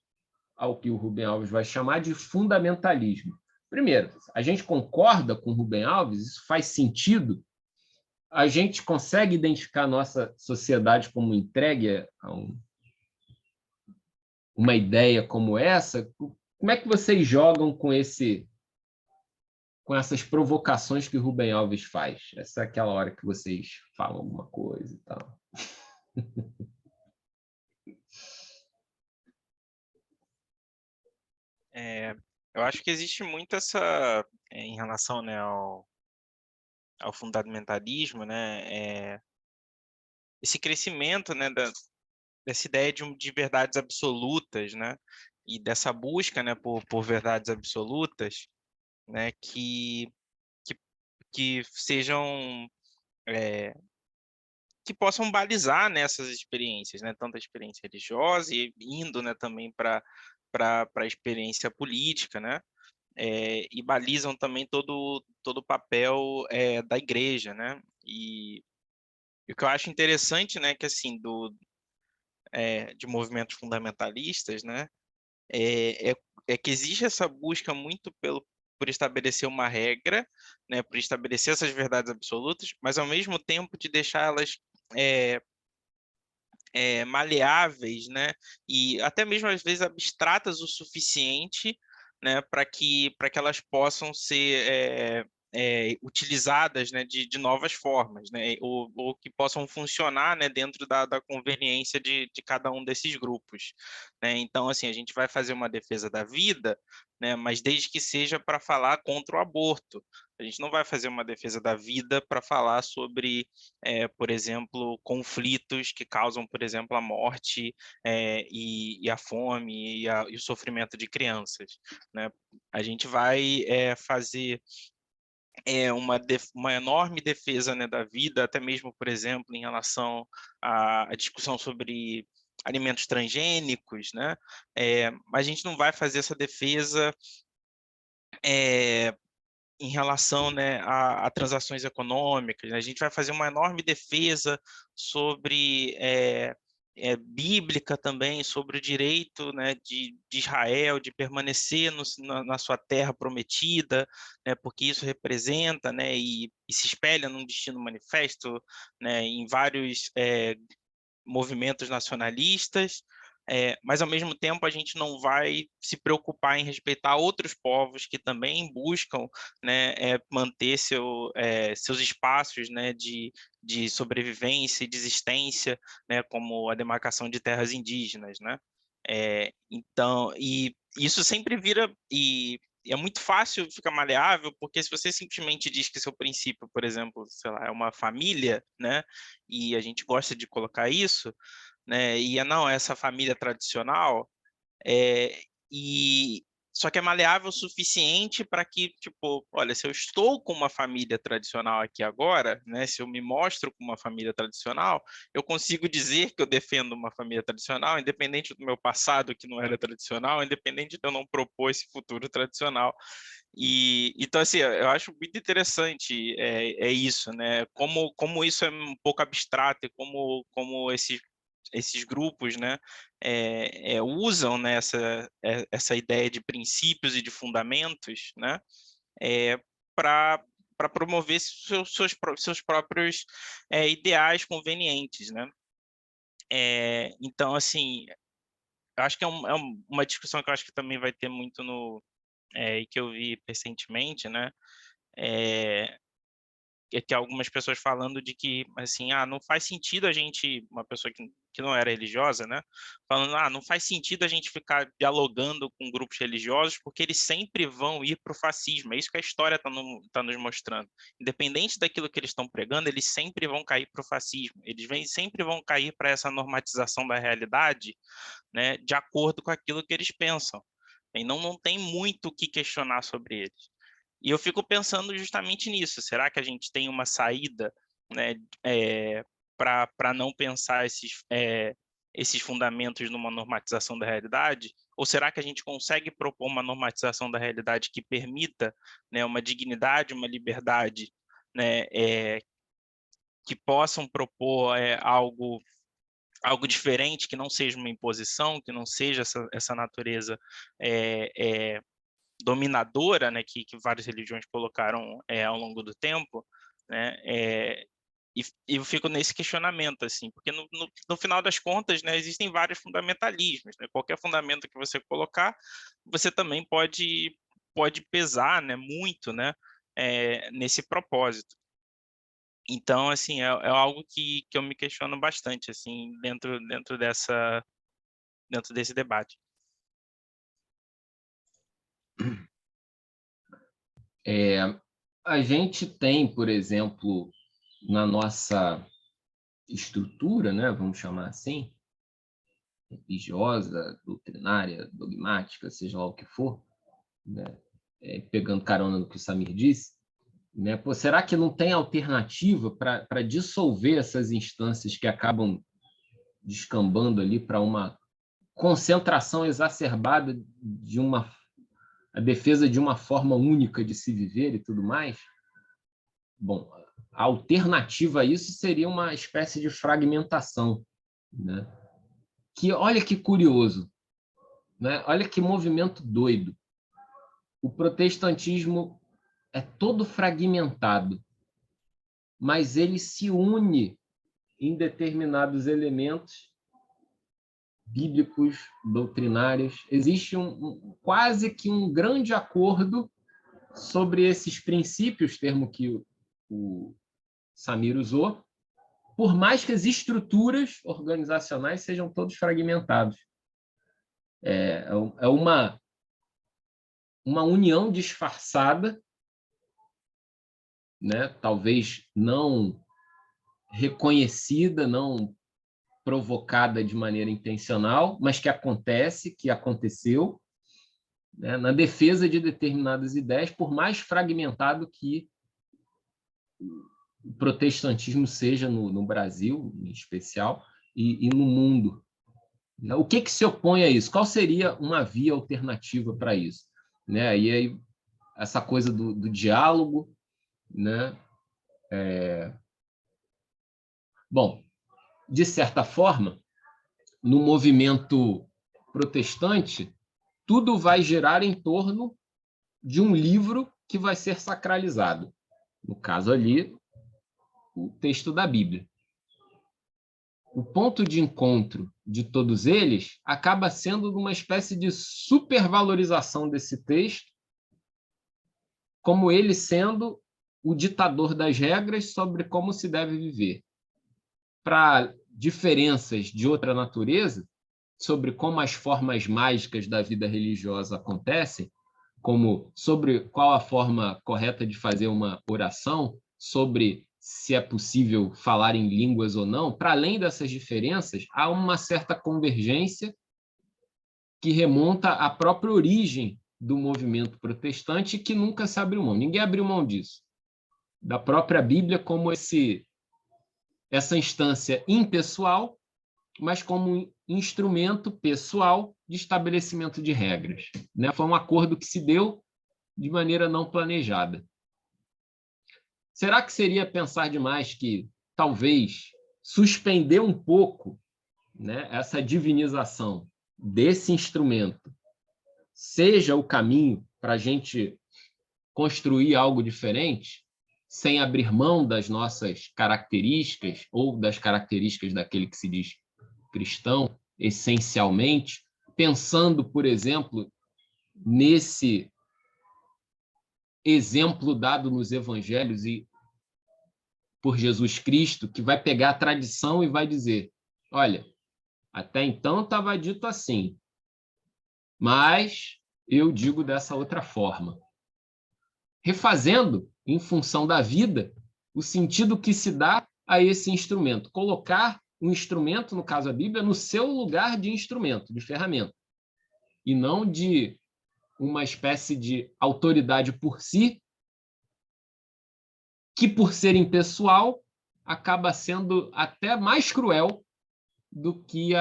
Speaker 1: ao que o Rubem Alves vai chamar de fundamentalismo. Primeiro, a gente concorda com o Rubem Alves, isso faz sentido, a gente consegue identificar a nossa sociedade como entregue a uma ideia como essa? Como é que vocês jogam com essas provocações que o Rubem Alves faz? Essa é aquela hora que vocês falam alguma coisa e tal.
Speaker 2: Eu acho que existe muito essa, em relação, né, ao fundamentalismo, né, esse crescimento, né, dessa ideia de verdades absolutas, né, e dessa busca, né, por verdades absolutas, né, que, que sejam, que possam balizar nessas experiências, né, tanto a experiência religiosa e indo, né, também para a experiência política, né, e balizam também todo o papel da igreja, né, e o que eu acho interessante, né, que assim, de movimentos fundamentalistas, né, é, é, é que existe essa busca muito por estabelecer uma regra, né, por estabelecer essas verdades absolutas, mas ao mesmo tempo de deixá-las é, maleáveis, né, e até mesmo às vezes abstratas o suficiente, né, para que elas possam ser utilizadas, né, de novas formas, né, ou que possam funcionar, né, dentro da conveniência de cada um desses grupos, né? Então, assim, a gente vai fazer uma defesa da vida, né, mas desde que seja para falar contra o aborto. A gente não vai fazer uma defesa da vida para falar sobre, por exemplo, conflitos que causam, por exemplo, a morte, e a fome e o sofrimento de crianças, né? A gente vai fazer uma enorme defesa, né, da vida, até mesmo, por exemplo, em relação à discussão sobre alimentos transgênicos, né? Mas a gente não vai fazer essa defesa em relação, né, a transações econômicas, né? A gente vai fazer uma enorme defesa sobre bíblica também, sobre o direito, né, de Israel de permanecer na sua terra prometida, né, porque isso representa, né, e se espelha num destino manifesto, né, em vários movimentos nacionalistas, mas ao mesmo tempo a gente não vai se preocupar em respeitar outros povos que também buscam, né, manter seus espaços, né, de sobrevivência e de existência, né, como a demarcação de terras indígenas, né? Então, e isso sempre vira e é muito fácil ficar maleável, porque se você simplesmente diz que seu princípio, por exemplo, sei lá, é uma família, né, e a gente gosta de colocar isso, né? E não essa família tradicional, é, e só que é maleável o suficiente para que, tipo, olha, se eu estou com uma família tradicional aqui agora, né? Se eu me mostro com uma família tradicional, eu consigo dizer que eu defendo uma família tradicional, independente do meu passado que não era tradicional, independente de eu não propor esse futuro tradicional. E então assim, eu acho muito interessante isso, né? Como isso é um pouco abstrato e como esses grupos, né, usam, né, essa ideia de princípios e de fundamentos, né, para promover seus próprios ideais convenientes, né? Então, assim, eu acho que uma discussão que eu acho que também vai ter muito e que eu vi recentemente, né? É, que algumas pessoas falando de que, assim, não faz sentido a gente, uma pessoa que não era religiosa, né, falando, não faz sentido a gente ficar dialogando com grupos religiosos, porque eles sempre vão ir para o fascismo, é isso que a história está nos mostrando. Independente daquilo que eles estão pregando, eles sempre vão cair para o fascismo, sempre vão cair para essa normatização da realidade, né, de acordo com aquilo que eles pensam. E não tem muito o que questionar sobre eles. E eu fico pensando justamente nisso. Será que a gente tem uma saída, né, para não pensar esses fundamentos numa normatização da realidade? Ou será que a gente consegue propor uma normatização da realidade que permita, né, uma dignidade, uma liberdade, né, que possam propor algo diferente, que não seja uma imposição, que não seja essa natureza dominadora, né, que várias religiões colocaram ao longo do tempo, né, e eu fico nesse questionamento, assim, porque no final das contas, né, existem vários fundamentalismos, né, qualquer fundamento que você colocar, você também pode pesar, né, muito, né, nesse propósito. Então, assim, é algo que eu me questiono bastante, assim, dentro desse debate.
Speaker 1: A gente tem, por exemplo, na nossa estrutura, né, vamos chamar assim, religiosa, doutrinária, dogmática, seja lá o que for, né, pegando carona no que o Samir disse, né, pô, será que não tem alternativa para dissolver essas instâncias que acabam descambando ali para uma concentração exacerbada de a defesa de uma forma única de se viver e tudo mais? Bom, a alternativa a isso seria uma espécie de fragmentação, né? Que olha que curioso, né? Olha que movimento doido. O protestantismo é todo fragmentado, mas ele se une em determinados elementos bíblicos, doutrinários. Existe quase que um grande acordo sobre esses princípios, termo que o Samir usou, por mais que as estruturas organizacionais sejam todos fragmentados. É uma união disfarçada, né? Talvez não reconhecida, não provocada de maneira intencional, mas que acontece, que aconteceu, né? Na defesa de determinadas ideias, por mais fragmentado que o protestantismo seja no Brasil, em especial, e no mundo. O que se opõe a isso? Qual seria uma via alternativa para isso? Né? E aí essa coisa do diálogo, né? Bom, de certa forma, no movimento protestante, tudo vai girar em torno de um livro que vai ser sacralizado. No caso ali, o texto da Bíblia. O ponto de encontro de todos eles acaba sendo uma espécie de supervalorização desse texto, como ele sendo o ditador das regras sobre como se deve viver. Para diferenças de outra natureza, sobre como as formas mágicas da vida religiosa acontecem, como sobre qual a forma correta de fazer uma oração, sobre se é possível falar em línguas ou não, para além dessas diferenças, há uma certa convergência que remonta à própria origem do movimento protestante, que nunca se abriu mão. Ninguém abriu mão disso. Da própria Bíblia como essa instância impessoal, mas como um instrumento pessoal de estabelecimento de regras, né? Foi um acordo que se deu de maneira não planejada. Será que seria pensar demais que, talvez, suspender um pouco, né, essa divinização desse instrumento seja o caminho para a gente construir algo diferente, sem abrir mão das nossas características ou das características daquele que se diz cristão, essencialmente, pensando, por exemplo, nesse exemplo dado nos evangelhos e por Jesus Cristo, que vai pegar a tradição e vai dizer, olha, até então estava dito assim, mas eu digo dessa outra forma. Refazendo, em função da vida, o sentido que se dá a esse instrumento. Colocar um instrumento, no caso a Bíblia, no seu lugar de instrumento, de ferramenta, e não de uma espécie de autoridade por si, que, por ser impessoal, acaba sendo até mais cruel do que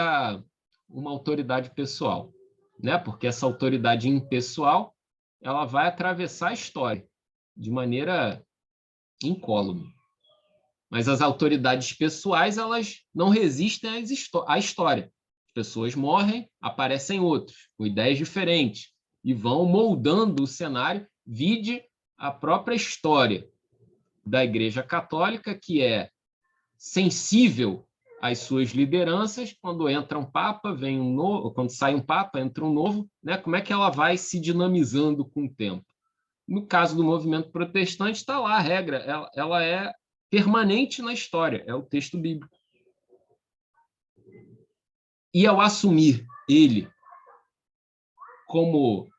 Speaker 1: uma autoridade pessoal, né? Porque essa autoridade impessoal ela vai atravessar a história de maneira incólume. Mas as autoridades pessoais elas não resistem à história. As pessoas morrem, aparecem outros, com ideias diferentes, e vão moldando o cenário, vide a própria história da Igreja Católica, que é sensível às suas lideranças. Quando entra um papa, vem um novo, quando sai um papa, entra um novo, né? Como é que ela vai se dinamizando com o tempo? No caso do movimento protestante, está lá a regra, ela é permanente na história, é o texto bíblico. E ao assumir ele como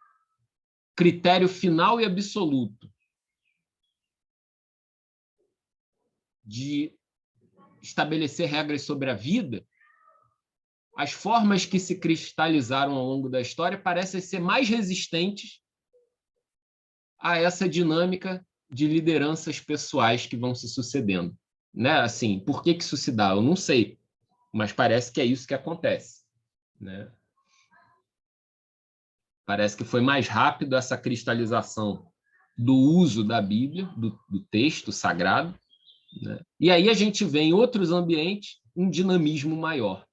Speaker 1: critério final e absoluto de estabelecer regras sobre a vida, as formas que se cristalizaram ao longo da história parecem ser mais resistentes a essa dinâmica de lideranças pessoais que vão se sucedendo, né? Assim, por que isso se dá? Eu não sei, mas parece que é isso que acontece, né? Parece que foi mais rápido essa cristalização do uso da Bíblia, do texto sagrado, né? E aí a gente vê em outros ambientes um dinamismo maior,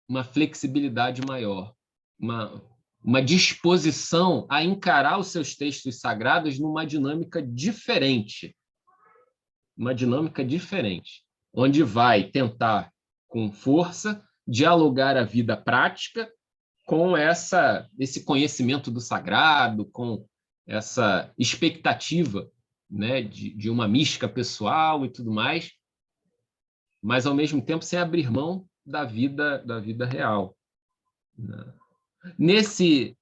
Speaker 1: uma flexibilidade maior, uma disposição a encarar os seus textos sagrados numa dinâmica diferente, onde vai tentar, com força, dialogar a vida prática com esse conhecimento do sagrado, com essa expectativa, né, de uma mística pessoal e tudo mais, mas, ao mesmo tempo, sem abrir mão da vida real, né? Nesse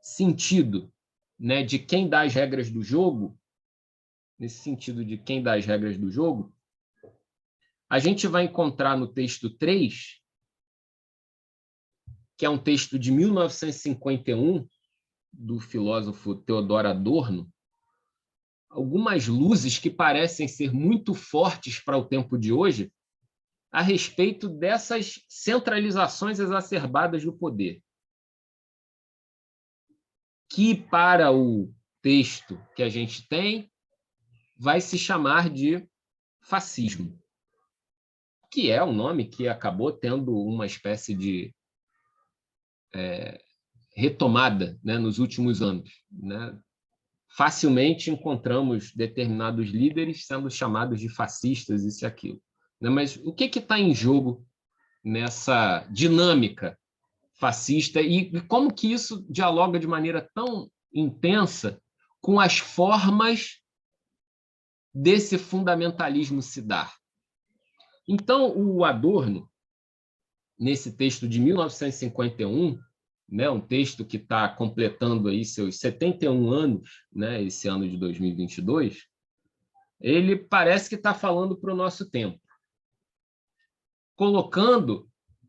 Speaker 1: sentido, né, de quem dá as regras do jogo, a gente vai encontrar no texto 3, que é um texto de 1951, do filósofo Theodor Adorno, algumas luzes que parecem ser muito fortes para o tempo de hoje a respeito dessas centralizações exacerbadas do poder, que, para o texto que a gente tem, vai se chamar de fascismo, que é um nome que acabou tendo uma espécie de retomada, né, nos últimos anos, né? Facilmente encontramos determinados líderes sendo chamados de fascistas, isso e aquilo, né? Mas o que está em jogo nessa dinâmica fascista e como que isso dialoga de maneira tão intensa com as formas desse fundamentalismo se dar? Então, o Adorno, nesse texto de 1951, né, um texto que está completando aí seus 71 anos, né, esse ano de 2022, ele parece que está falando para o nosso tempo,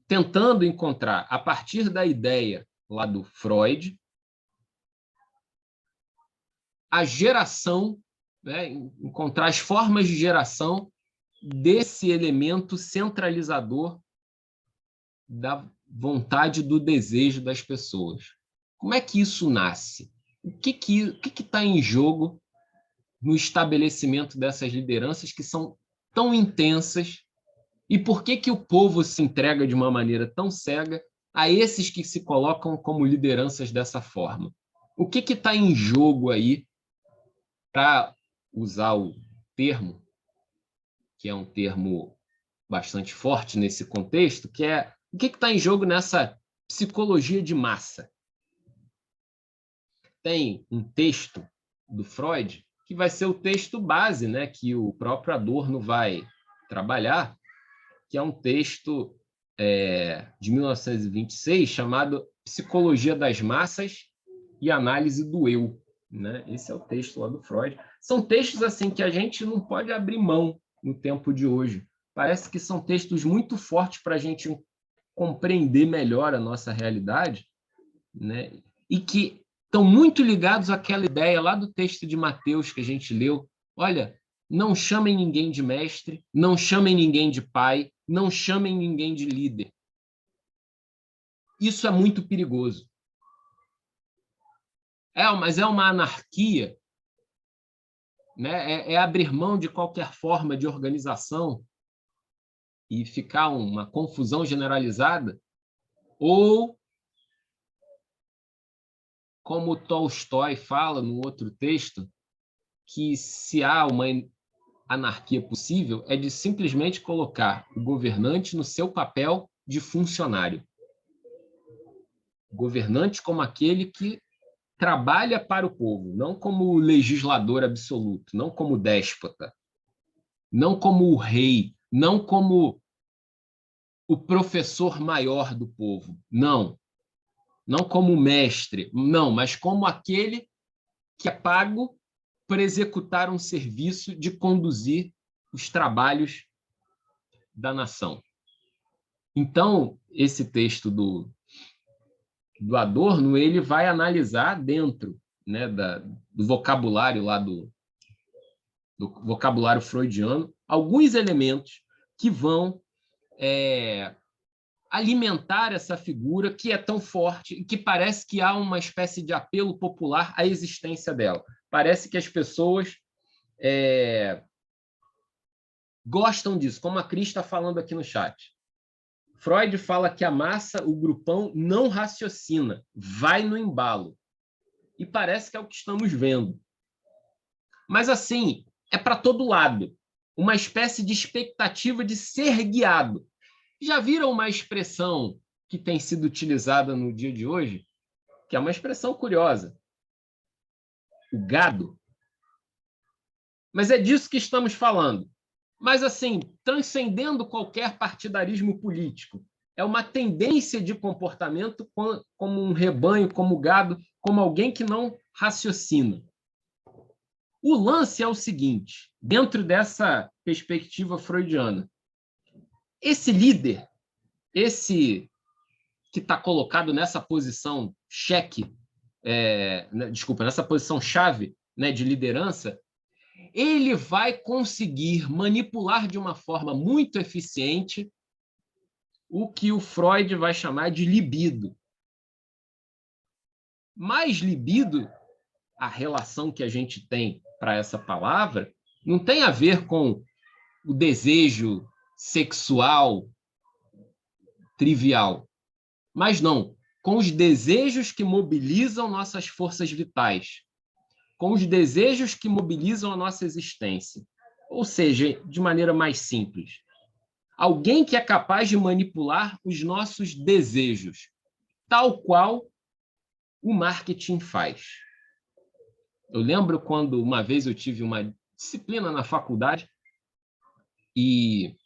Speaker 1: tentando encontrar, a partir da ideia lá do Freud, a geração, né, encontrar as formas de geração desse elemento centralizador da vontade, do desejo das pessoas. Como é que isso nasce? O que está em jogo no estabelecimento dessas lideranças que são tão intensas? E por que o povo se entrega de uma maneira tão cega a esses que se colocam como lideranças dessa forma? O que está em jogo aí, para usar o termo, que é um termo bastante forte nesse contexto, que é o que está em jogo nessa psicologia de massa? Tem um texto do Freud que vai ser o texto base, né, que o próprio Adorno vai trabalhar, que é um texto de 1926 chamado Psicologia das Massas e Análise do Eu, né? Esse é o texto lá do Freud. São textos assim que a gente não pode abrir mão no tempo de hoje. Parece que são textos muito fortes para a gente compreender melhor a nossa realidade, né? E que estão muito ligados àquela ideia lá do texto de Mateus que a gente leu. Olha, não chamem ninguém de mestre, não chamem ninguém de pai, não chamem ninguém de líder. Isso é muito perigoso. Mas é uma anarquia, né? É abrir mão de qualquer forma de organização e ficar uma confusão generalizada? Ou, como Tolstói fala no outro texto, que se há uma anarquia possível é de simplesmente colocar o governante no seu papel de funcionário. O governante como aquele que trabalha para o povo, não como legislador absoluto, não como déspota, não como o rei, não como o professor maior do povo, não como mestre, não, mas como aquele que é pago para executar um serviço de conduzir os trabalhos da nação. Então, esse texto do Adorno, ele vai analisar dentro, né, do vocabulário lá do vocabulário freudiano, alguns elementos que vão alimentar essa figura que é tão forte e que parece que há uma espécie de apelo popular à existência dela. Parece que as pessoas gostam disso, como a Cris está falando aqui no chat. Freud fala que a massa, o grupão, não raciocina, vai no embalo. E parece que é o que estamos vendo. Mas, assim, é para todo lado. Uma espécie de expectativa de ser guiado. Já viram uma expressão que tem sido utilizada no dia de hoje? Que é uma expressão curiosa. O gado. Mas é disso que estamos falando. Mas, assim, transcendendo qualquer partidarismo político. É uma tendência de comportamento como um rebanho, como gado, como alguém que não raciocina. O lance é o seguinte, dentro dessa perspectiva freudiana, esse líder, esse que está colocado nessa posição nessa posição chave, né, de liderança, ele vai conseguir manipular de uma forma muito eficiente o que o Freud vai chamar de libido. mais libido, a relação que a gente tem para essa palavra, não tem a ver com o desejo sexual trivial, mas não, com os desejos que mobilizam nossas forças vitais, com os desejos que mobilizam a nossa existência. Ou seja, de maneira mais simples, alguém que é capaz de manipular os nossos desejos, tal qual o marketing faz. Eu lembro quando uma vez eu tive uma disciplina na faculdade e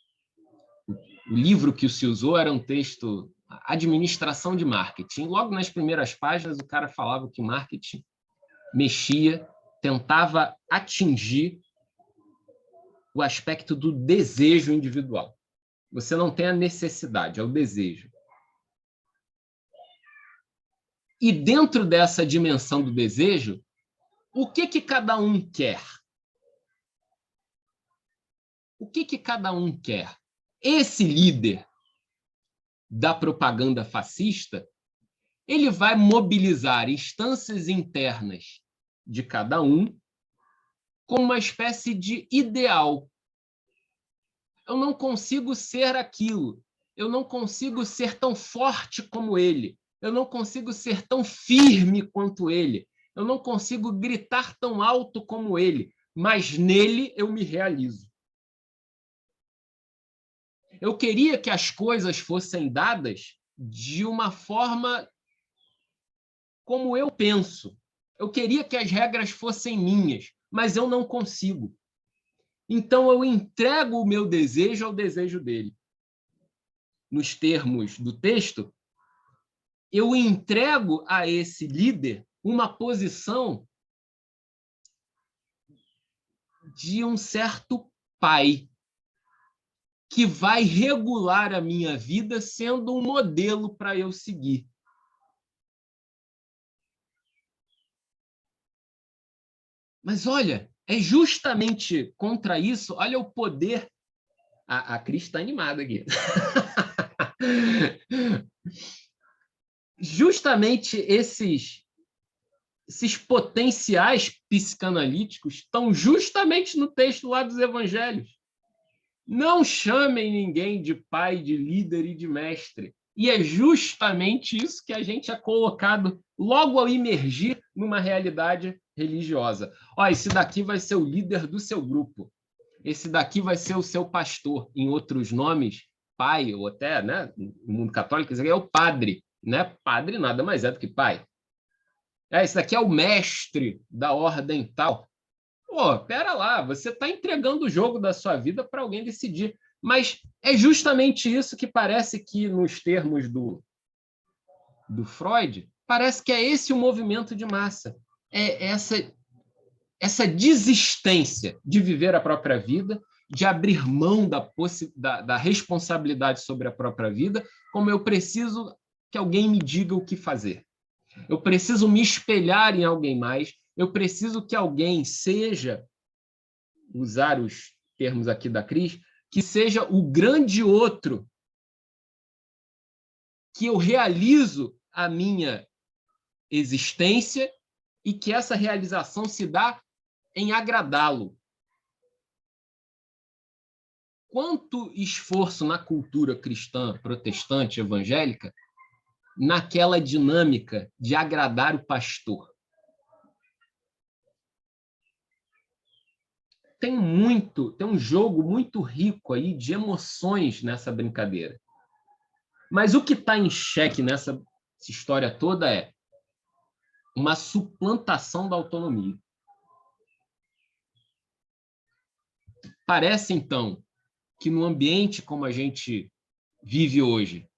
Speaker 1: o livro que se usou era um texto Administração de Marketing. Logo nas primeiras páginas, o cara falava que marketing mexia, tentava atingir o aspecto do desejo individual. Você não tem a necessidade, é o desejo. E dentro dessa dimensão do desejo, o que cada um quer? O que cada um quer? Esse líder da propaganda fascista, ele vai mobilizar instâncias internas de cada um como uma espécie de ideal. Eu não consigo ser aquilo, eu não consigo ser tão forte como ele, eu não consigo ser tão firme quanto ele, eu não consigo gritar tão alto como ele, mas nele eu me realizo. Eu queria que as coisas fossem dadas de uma forma como eu penso. Eu queria que as regras fossem minhas, mas eu não consigo. Então, eu entrego o meu desejo ao desejo dele. Nos termos do texto, eu entrego a esse líder uma posição de um certo pai que vai regular a minha vida sendo um modelo para eu seguir. Mas olha, é justamente contra isso, olha o poder. A Cris está animada aqui. Justamente esses potenciais psicanalíticos estão justamente no texto lá dos evangelhos. Não chamem ninguém de pai, de líder e de mestre. E é justamente isso que a gente é colocado logo ao emergir numa realidade religiosa. Ó, esse daqui vai ser o líder do seu grupo. Esse daqui vai ser o seu pastor. Em outros nomes, pai, ou até, né, no mundo católico, esse aqui é o padre. Né? Padre nada mais é do que pai. Esse daqui é o mestre da ordem tal. Pô, pera lá, você está entregando o jogo da sua vida para alguém decidir. Mas é justamente isso que parece que, nos termos do Freud, parece que é esse o movimento de massa. É essa desistência de viver a própria vida, de abrir mão da responsabilidade sobre a própria vida, como eu preciso que alguém me diga o que fazer. Eu preciso me espelhar em alguém mais, eu preciso que alguém seja, usar os termos aqui da Cris, que seja o grande outro, que eu realizo a minha existência e que essa realização se dá em agradá-lo. Quanto esforço na cultura cristã, protestante, evangélica, naquela dinâmica de agradar o pastor. Tem um jogo muito rico aí de emoções nessa brincadeira. Mas o que está em xeque nessa história toda é uma suplantação da autonomia. Parece, então, que no ambiente como a gente vive hoje,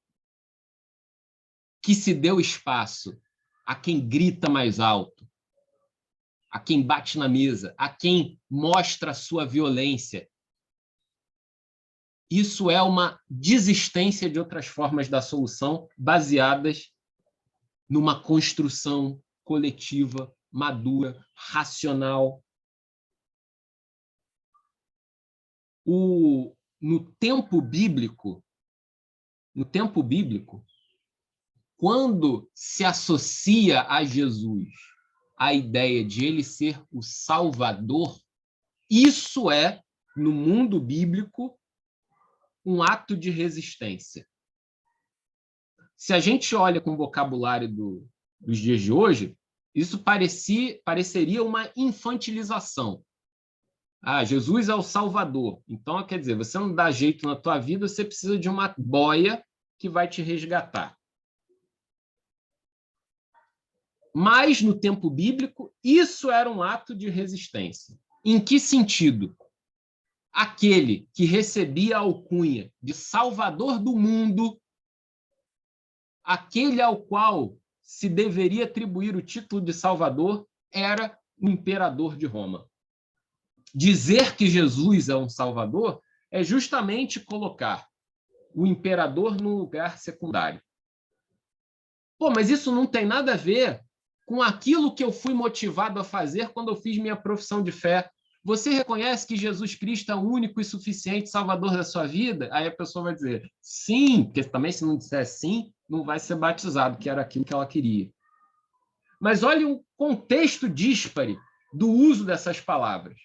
Speaker 1: que se deu espaço a quem grita mais alto, a quem bate na mesa, a quem mostra a sua violência, isso é uma desistência de outras formas da solução baseadas numa construção coletiva, madura, racional. No tempo bíblico, quando se associa a Jesus a ideia de ele ser o Salvador, isso é, no mundo bíblico, um ato de resistência. Se a gente olha com o vocabulário dos dias de hoje, isso pareceria uma infantilização. Ah, Jesus é o Salvador. Então, quer dizer, você não dá jeito na tua vida, você precisa de uma boia que vai te resgatar. Mas, no tempo bíblico, isso era um ato de resistência. Em que sentido? Aquele que recebia a alcunha de Salvador do mundo, aquele ao qual se deveria atribuir o título de Salvador, era o imperador de Roma. Dizer que Jesus é um Salvador é justamente colocar o imperador no lugar secundário. Pô, mas isso não tem nada a ver com aquilo que eu fui motivado a fazer quando eu fiz minha profissão de fé. Você reconhece que Jesus Cristo é o único e suficiente Salvador da sua vida? Aí a pessoa vai dizer sim, porque também se não disser sim, não vai ser batizado, que era aquilo que ela queria. Mas olha o contexto díspare do uso dessas palavras.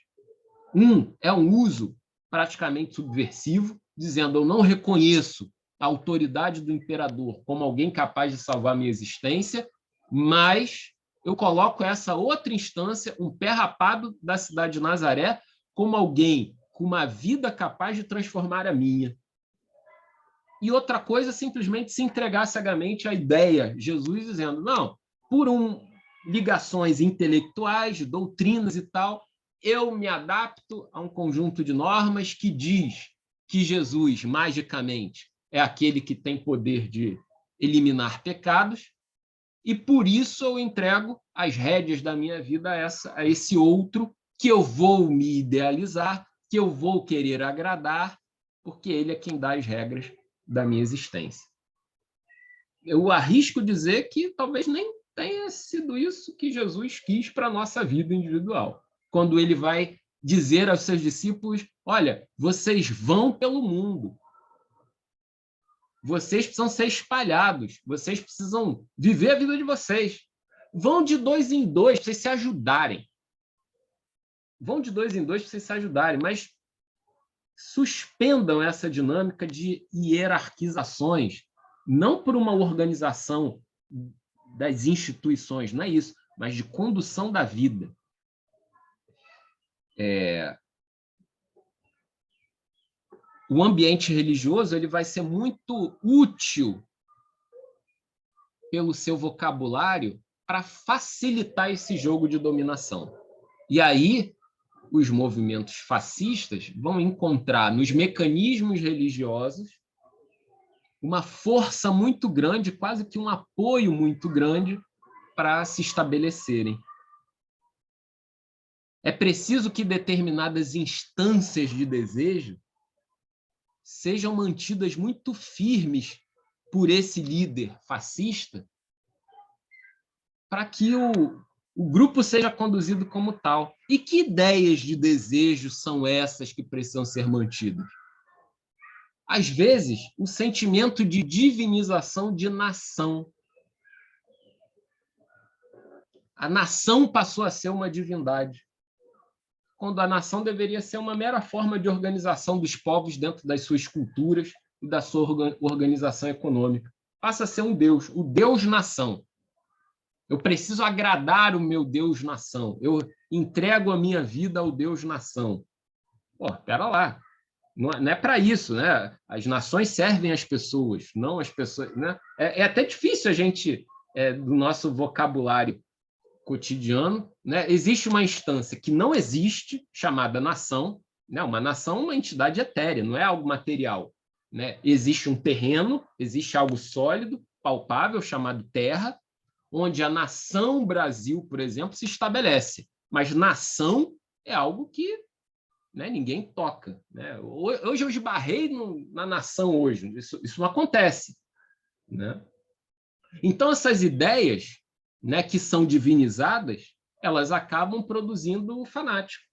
Speaker 1: É um uso praticamente subversivo, dizendo eu não reconheço a autoridade do imperador como alguém capaz de salvar minha existência, mas eu coloco essa outra instância, um pé rapado da cidade de Nazaré, como alguém com uma vida capaz de transformar a minha. E outra coisa, simplesmente se entregar cegamente à ideia, Jesus dizendo, não, por ligações intelectuais, doutrinas e tal, eu me adapto a um conjunto de normas que diz que Jesus, magicamente, é aquele que tem poder de eliminar pecados, e por isso eu entrego as rédeas da minha vida a esse outro que eu vou me idealizar, que eu vou querer agradar, porque ele é quem dá as regras da minha existência. Eu arrisco dizer que talvez nem tenha sido isso que Jesus quis para a nossa vida individual. Quando ele vai dizer aos seus discípulos, olha, vocês vão pelo mundo. Vocês precisam ser espalhados. Vocês precisam viver a vida de vocês. Vão de 2 em 2 para vocês se ajudarem. Vão de 2 em 2 para vocês se ajudarem, mas suspendam essa dinâmica de hierarquizações, não por uma organização das instituições, não é isso, mas de condução da vida. O ambiente religioso ele vai ser muito útil pelo seu vocabulário para facilitar esse jogo de dominação. E aí, os movimentos fascistas vão encontrar nos mecanismos religiosos uma força muito grande, quase que um apoio muito grande para se estabelecerem. É preciso que determinadas instâncias de desejo sejam mantidas muito firmes por esse líder fascista para que o grupo seja conduzido como tal. E que ideias de desejo são essas que precisam ser mantidas? Às vezes, o sentimento de divinização de nação. A nação passou a ser uma divindade, quando a nação deveria ser uma mera forma de organização dos povos dentro das suas culturas e da sua organização econômica. Passa a ser um Deus, o Deus-nação. Eu preciso agradar o meu Deus-nação. Eu entrego a minha vida ao Deus-nação. Pô, espera lá. Não é para isso, né? As nações servem as pessoas, não as pessoas, né? É até difícil a gente, do nosso vocabulário cotidiano, né? Existe uma instância que não existe, chamada nação, né? Uma nação é uma entidade etérea, não é algo material, né? Existe um terreno, existe algo sólido, palpável, chamado terra, onde a nação Brasil, por exemplo, se estabelece. Mas nação é algo que, né, ninguém toca, né? Hoje eu esbarrei na nação hoje, isso não acontece, né? Então, essas ideias, né, que são divinizadas, elas acabam produzindo o fanático.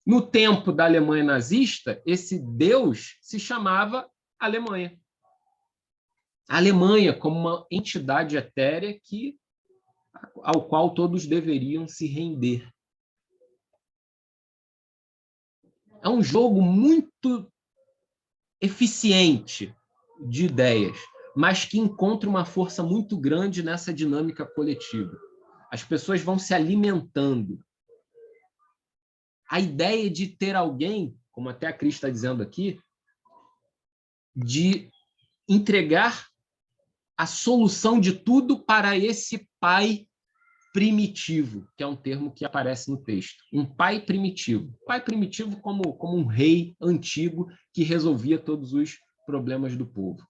Speaker 1: No tempo da Alemanha nazista, esse Deus se chamava Alemanha. A Alemanha como uma entidade etérea ao qual todos deveriam se render. É um jogo muito eficiente de ideias, mas que encontra uma força muito grande nessa dinâmica coletiva. As pessoas vão se alimentando. A ideia de ter alguém, como até a Cris está dizendo aqui, de entregar a solução de tudo para esse pai primitivo, que é um termo que aparece no texto. Um pai primitivo. Pai primitivo como um rei antigo que resolvia todos os problemas do povo.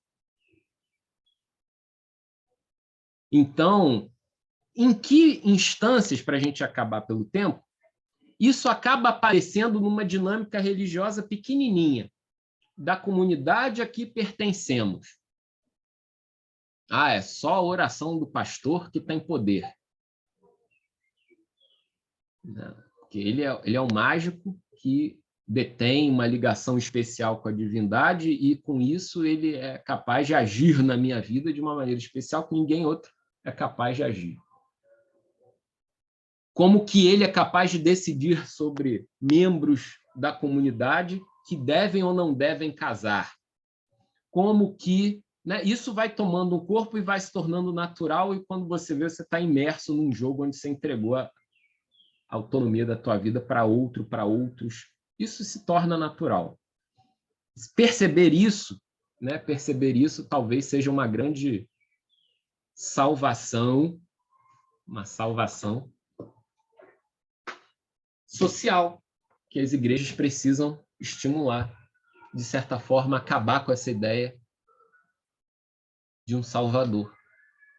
Speaker 1: Então, em que instâncias, para a gente acabar pelo tempo, isso acaba aparecendo numa dinâmica religiosa pequenininha, da comunidade a que pertencemos. É só a oração do pastor que tem poder. Porque ele é um mágico que detém uma ligação especial com a divindade e, com isso, ele é capaz de agir na minha vida de uma maneira especial que ninguém outro é capaz de agir. Como que ele é capaz de decidir sobre membros da comunidade que devem ou não devem casar. Como que, né, isso vai tomando um corpo e vai se tornando natural, e quando você vê, você está imerso num jogo onde você entregou a autonomia da tua vida para outros. Isso se torna natural. Perceber isso, né, talvez seja uma grande salvação, uma salvação social, que as igrejas precisam estimular, de certa forma, acabar com essa ideia de um salvador.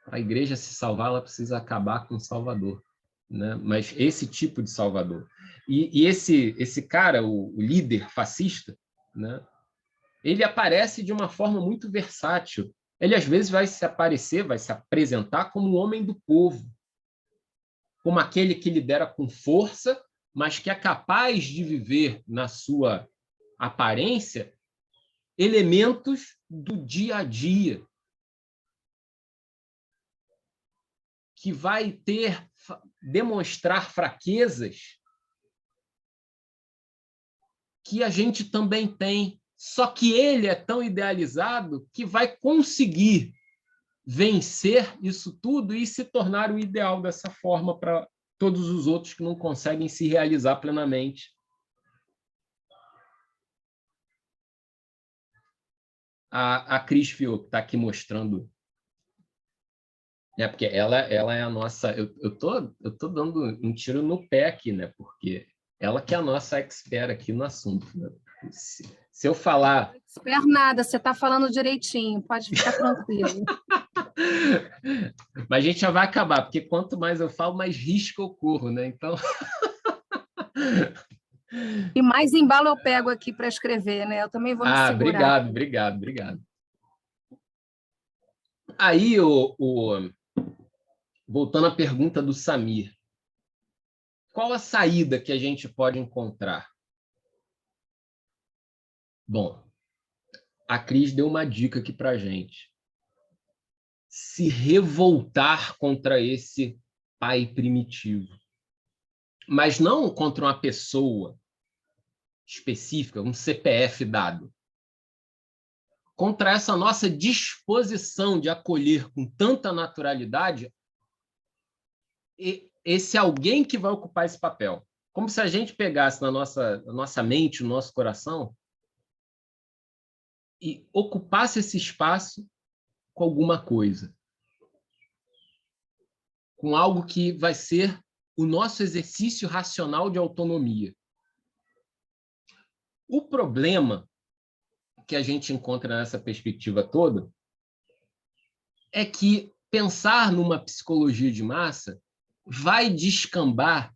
Speaker 1: Para a igreja se salvar, ela precisa acabar com o salvador, né? Mas esse tipo de salvador. E esse cara, o líder fascista, né? Ele aparece de uma forma muito versátil. Ele, às vezes, vai se apresentar como um homem do povo, como aquele que lidera com força, mas que é capaz de viver na sua aparência elementos do dia a dia, que vai demonstrar fraquezas que a gente também tem, só que ele é tão idealizado que vai conseguir vencer isso tudo e se tornar o ideal dessa forma para todos os outros que não conseguem se realizar plenamente. A Cris Fio, que está aqui mostrando, porque ela é a nossa... Eu tô dando um tiro no pé aqui, né? Porque ela que é a nossa expert aqui no assunto. Né? Se eu falar...
Speaker 3: Não espero nada, você está falando direitinho, pode ficar tranquilo.
Speaker 1: Mas a gente já vai acabar, porque quanto mais eu falo, mais risco eu corro, né? Então...
Speaker 3: E mais embalo eu pego aqui para escrever, né? Eu também vou me segurar.
Speaker 1: Obrigado. Aí, voltando à pergunta do Samir, qual a saída que a gente pode encontrar? Bom, a Cris deu uma dica aqui para a gente. Se revoltar contra esse pai primitivo. Mas não contra uma pessoa específica, um CPF dado. Contra essa nossa disposição de acolher com tanta naturalidade esse alguém que vai ocupar esse papel. Como se a gente pegasse na nossa mente, no nosso coração, e ocupasse esse espaço com alguma coisa. Com algo que vai ser o nosso exercício racional de autonomia. O problema que a gente encontra nessa perspectiva toda é que pensar numa psicologia de massa vai descambar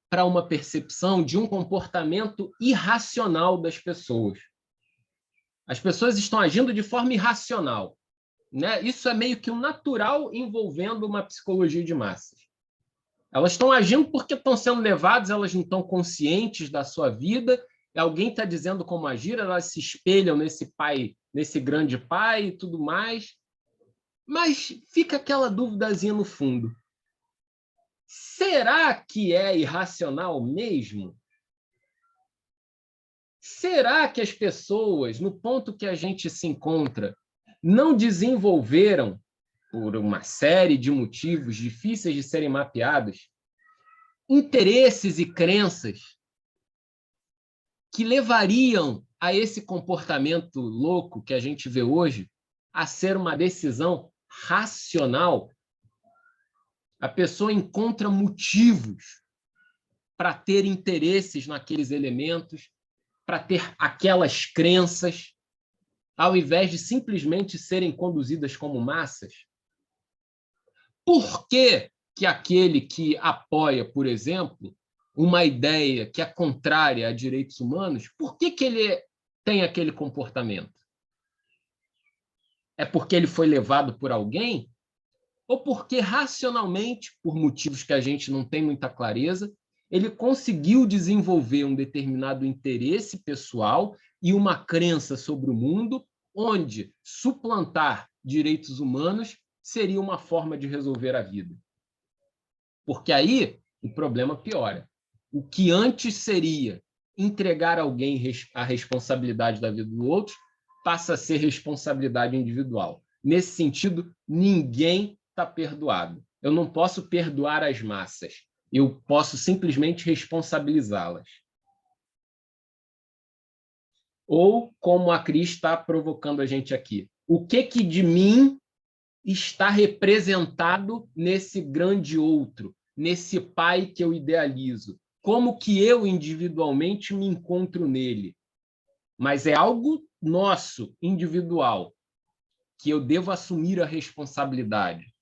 Speaker 1: para uma percepção de um comportamento irracional das pessoas. As pessoas estão agindo de forma irracional, né? Isso é meio que um natural envolvendo uma psicologia de massas. Elas estão agindo porque estão sendo levadas, elas não estão conscientes da sua vida, alguém está dizendo como agir, elas se espelham nesse pai, nesse grande pai e tudo mais, Mas fica aquela duvidazinha no fundo. Será que é irracional mesmo? Será que as pessoas, no ponto que a gente se encontra, não desenvolveram, por uma série de motivos difíceis de serem mapeados, interesses e crenças que levariam a esse comportamento louco que a gente vê hoje a ser uma decisão racional? A pessoa encontra motivos para ter interesses naqueles elementos, para ter aquelas crenças, ao invés de simplesmente serem conduzidas como massas? Por que que aquele que apoia, por exemplo, uma ideia que é contrária a direitos humanos, por que que ele tem aquele comportamento? É porque ele foi levado por alguém? Ou porque, racionalmente, por motivos que a gente não tem muita clareza, ele conseguiu desenvolver um determinado interesse pessoal e uma crença sobre o mundo, onde suplantar direitos humanos seria uma forma de resolver a vida? Porque aí o problema piora. O que antes seria entregar a alguém a responsabilidade da vida do outro passa a ser responsabilidade individual. Nesse sentido, ninguém está perdoado. Eu não posso perdoar as massas. Eu posso simplesmente responsabilizá-las. Ou, como a Cris está provocando a gente aqui, o que de mim está representado nesse grande outro, nesse pai que eu idealizo? Como que eu, individualmente, me encontro nele? Mas é algo nosso, individual, que eu devo assumir a responsabilidade.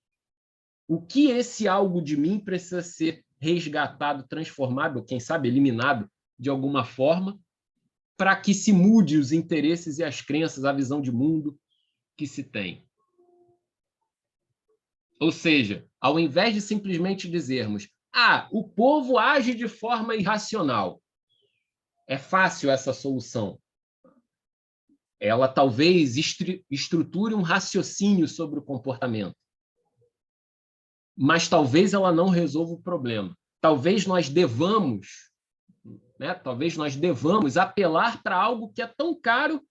Speaker 1: O que esse algo de mim precisa ser resgatado, transformado, ou quem sabe eliminado de alguma forma, para que se mude os interesses e as crenças, a visão de mundo que se tem? Ou seja, ao invés de simplesmente dizermos: o povo age de forma irracional, é fácil essa solução. Ela talvez estruture um raciocínio sobre o comportamento, mas talvez ela não resolva o problema. Talvez nós devamos apelar para algo que é tão caro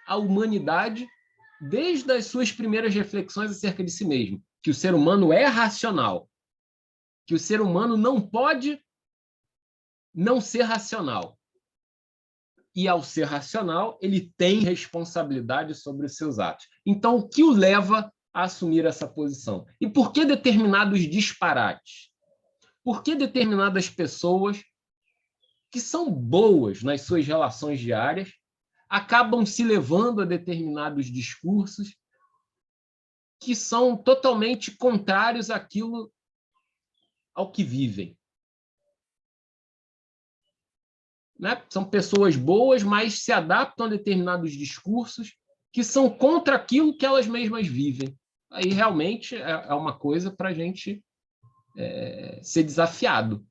Speaker 1: à humanidade desde as suas primeiras reflexões acerca de si mesmo, que o ser humano é racional, que o ser humano não pode não ser racional. E, ao ser racional, ele tem responsabilidade sobre os seus atos. Então, o que o leva a assumir essa posição? E por que determinados disparates? Por que determinadas pessoas que são boas nas suas relações diárias acabam se levando a determinados discursos que são totalmente contrários àquilo ao que vivem? Né? São pessoas boas, mas se adaptam a determinados discursos que são contra aquilo que elas mesmas vivem. Aí realmente é uma coisa para a gente ser desafiado.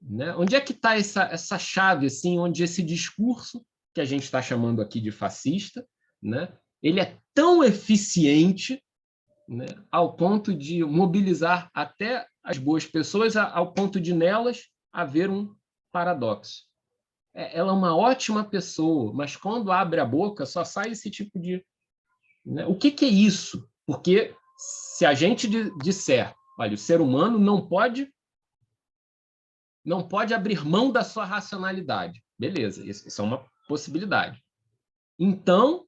Speaker 1: Né? Onde é que está essa chave, assim, onde esse discurso, que a gente está chamando aqui de fascista, né? Ele é tão eficiente, né, ao ponto de mobilizar até as boas pessoas, ao ponto de nelas haver um paradoxo? Ela é uma ótima pessoa, mas quando abre a boca só sai esse tipo de... Né? O que é isso? Porque se a gente disser, olha, o ser humano não pode abrir mão da sua racionalidade. Beleza, isso é uma possibilidade. Então,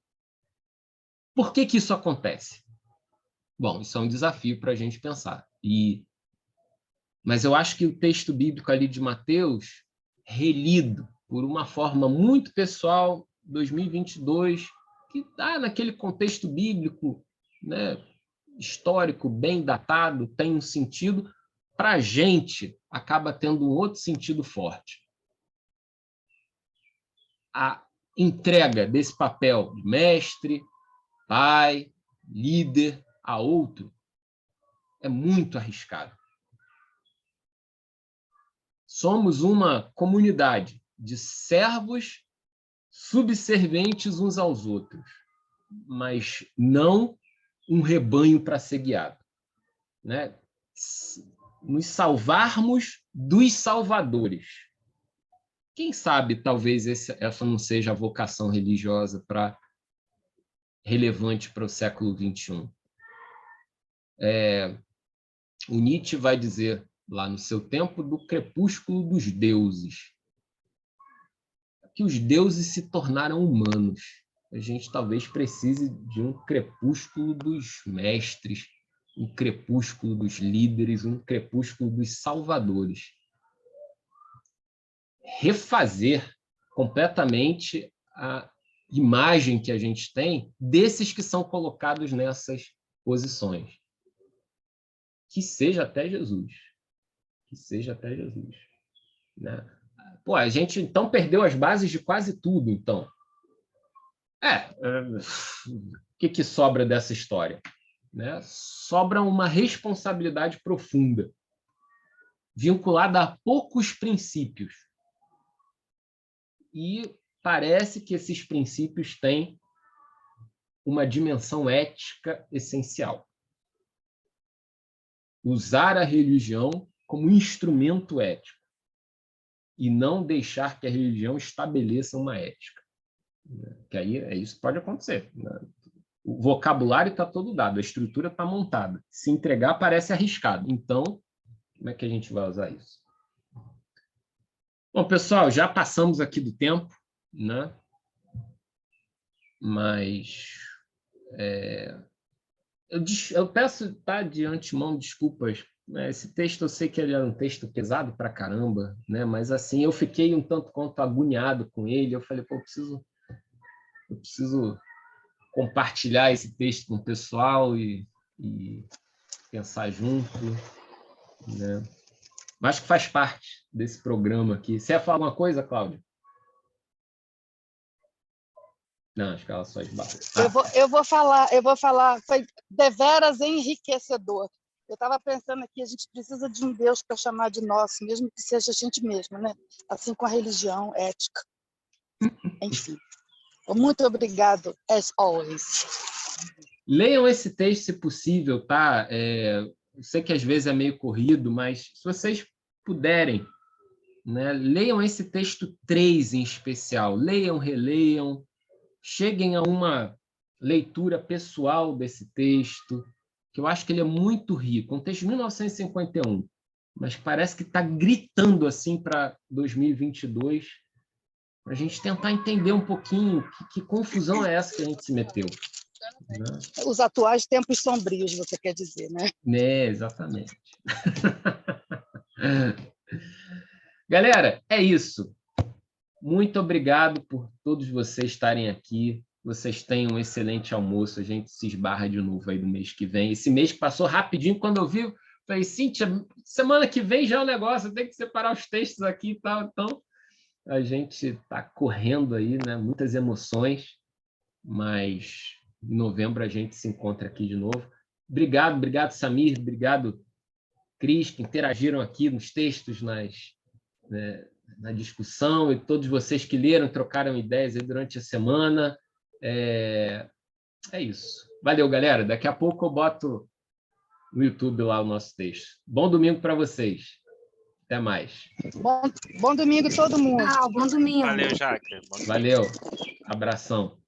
Speaker 1: por que isso acontece? Bom, isso é um desafio para a gente pensar. Mas eu acho que o texto bíblico ali de Mateus, relido por uma forma muito pessoal, 2022, que está naquele contexto bíblico, né, histórico, bem datado, tem um sentido, para a gente acaba tendo um outro sentido forte. A entrega desse papel de mestre, pai, líder a outro é muito arriscado. Somos uma comunidade de servos subservientes uns aos outros, mas não um rebanho para ser guiado, né? Nos salvarmos dos salvadores. Quem sabe, talvez, essa não seja a vocação religiosa relevante para o século XXI. O Nietzsche vai dizer, lá no seu tempo, do crepúsculo dos deuses, que os deuses se tornaram humanos. A gente talvez precise de um crepúsculo dos mestres, um crepúsculo dos líderes, um crepúsculo dos salvadores. Refazer completamente a imagem que a gente tem desses que são colocados nessas posições. Que seja até Jesus. Que seja até Jesus. Né? Pô, a gente, então, perdeu as bases de quase tudo, então. O que sobra dessa história? Né? Sobra uma responsabilidade profunda, vinculada a poucos princípios. E parece que esses princípios têm uma dimensão ética essencial. Usar a religião como instrumento ético e não deixar que a religião estabeleça uma ética. Que aí isso pode acontecer. O vocabulário está todo dado, a estrutura está montada. Se entregar parece arriscado. Então, como é que a gente vai usar isso? Bom, pessoal, já passamos aqui do tempo, né? Mas eu peço, tá, de antemão desculpas. Esse texto, eu sei que ele era um texto pesado pra caramba, né? Mas assim, eu fiquei um tanto quanto agoniado com ele. Eu falei, pô, eu preciso compartilhar esse texto com o pessoal e pensar junto, né? Mas que faz parte desse programa aqui. Você ia falar alguma coisa, Cláudia? Não, acho que ela só esbarrou.
Speaker 4: Eu vou falar, foi deveras enriquecedor. Eu estava pensando aqui, a gente precisa de um Deus para chamar de nosso, mesmo que seja a gente mesmo, né? Assim com a religião, ética. Enfim. Muito obrigado, as always.
Speaker 1: Leiam esse texto, se possível, tá? Eu sei que às vezes é meio corrido, mas se vocês puderem, né, leiam esse texto 3 em especial. Leiam, releiam, cheguem a uma leitura pessoal desse texto, que eu acho que ele é muito rico. Um texto de 1951, mas que parece que está gritando assim para 2022, para a gente tentar entender um pouquinho que confusão é essa que a gente se meteu. Né?
Speaker 4: Os atuais tempos sombrios, você quer dizer, né?
Speaker 1: Exatamente. Galera, é isso. Muito obrigado por todos vocês estarem aqui. Vocês tenham um excelente almoço. A gente se esbarra de novo aí no mês que vem. Esse mês que passou rapidinho, quando eu vi, falei, Cíntia, semana que vem já é um negócio, tem que separar os textos aqui e tal. Então, a gente está correndo aí, né? Muitas emoções, mas em novembro a gente se encontra aqui de novo. Obrigado, Samir, obrigado, Cris, que interagiram aqui nos textos, na discussão, e todos vocês que leram, trocaram ideias aí durante a semana. É isso. Valeu, galera. Daqui a pouco eu boto no YouTube lá o nosso texto. Bom domingo para vocês. Até mais.
Speaker 4: Bom domingo todo mundo.
Speaker 3: Bom domingo.
Speaker 2: Valeu, Jaque.
Speaker 1: Valeu. Abração.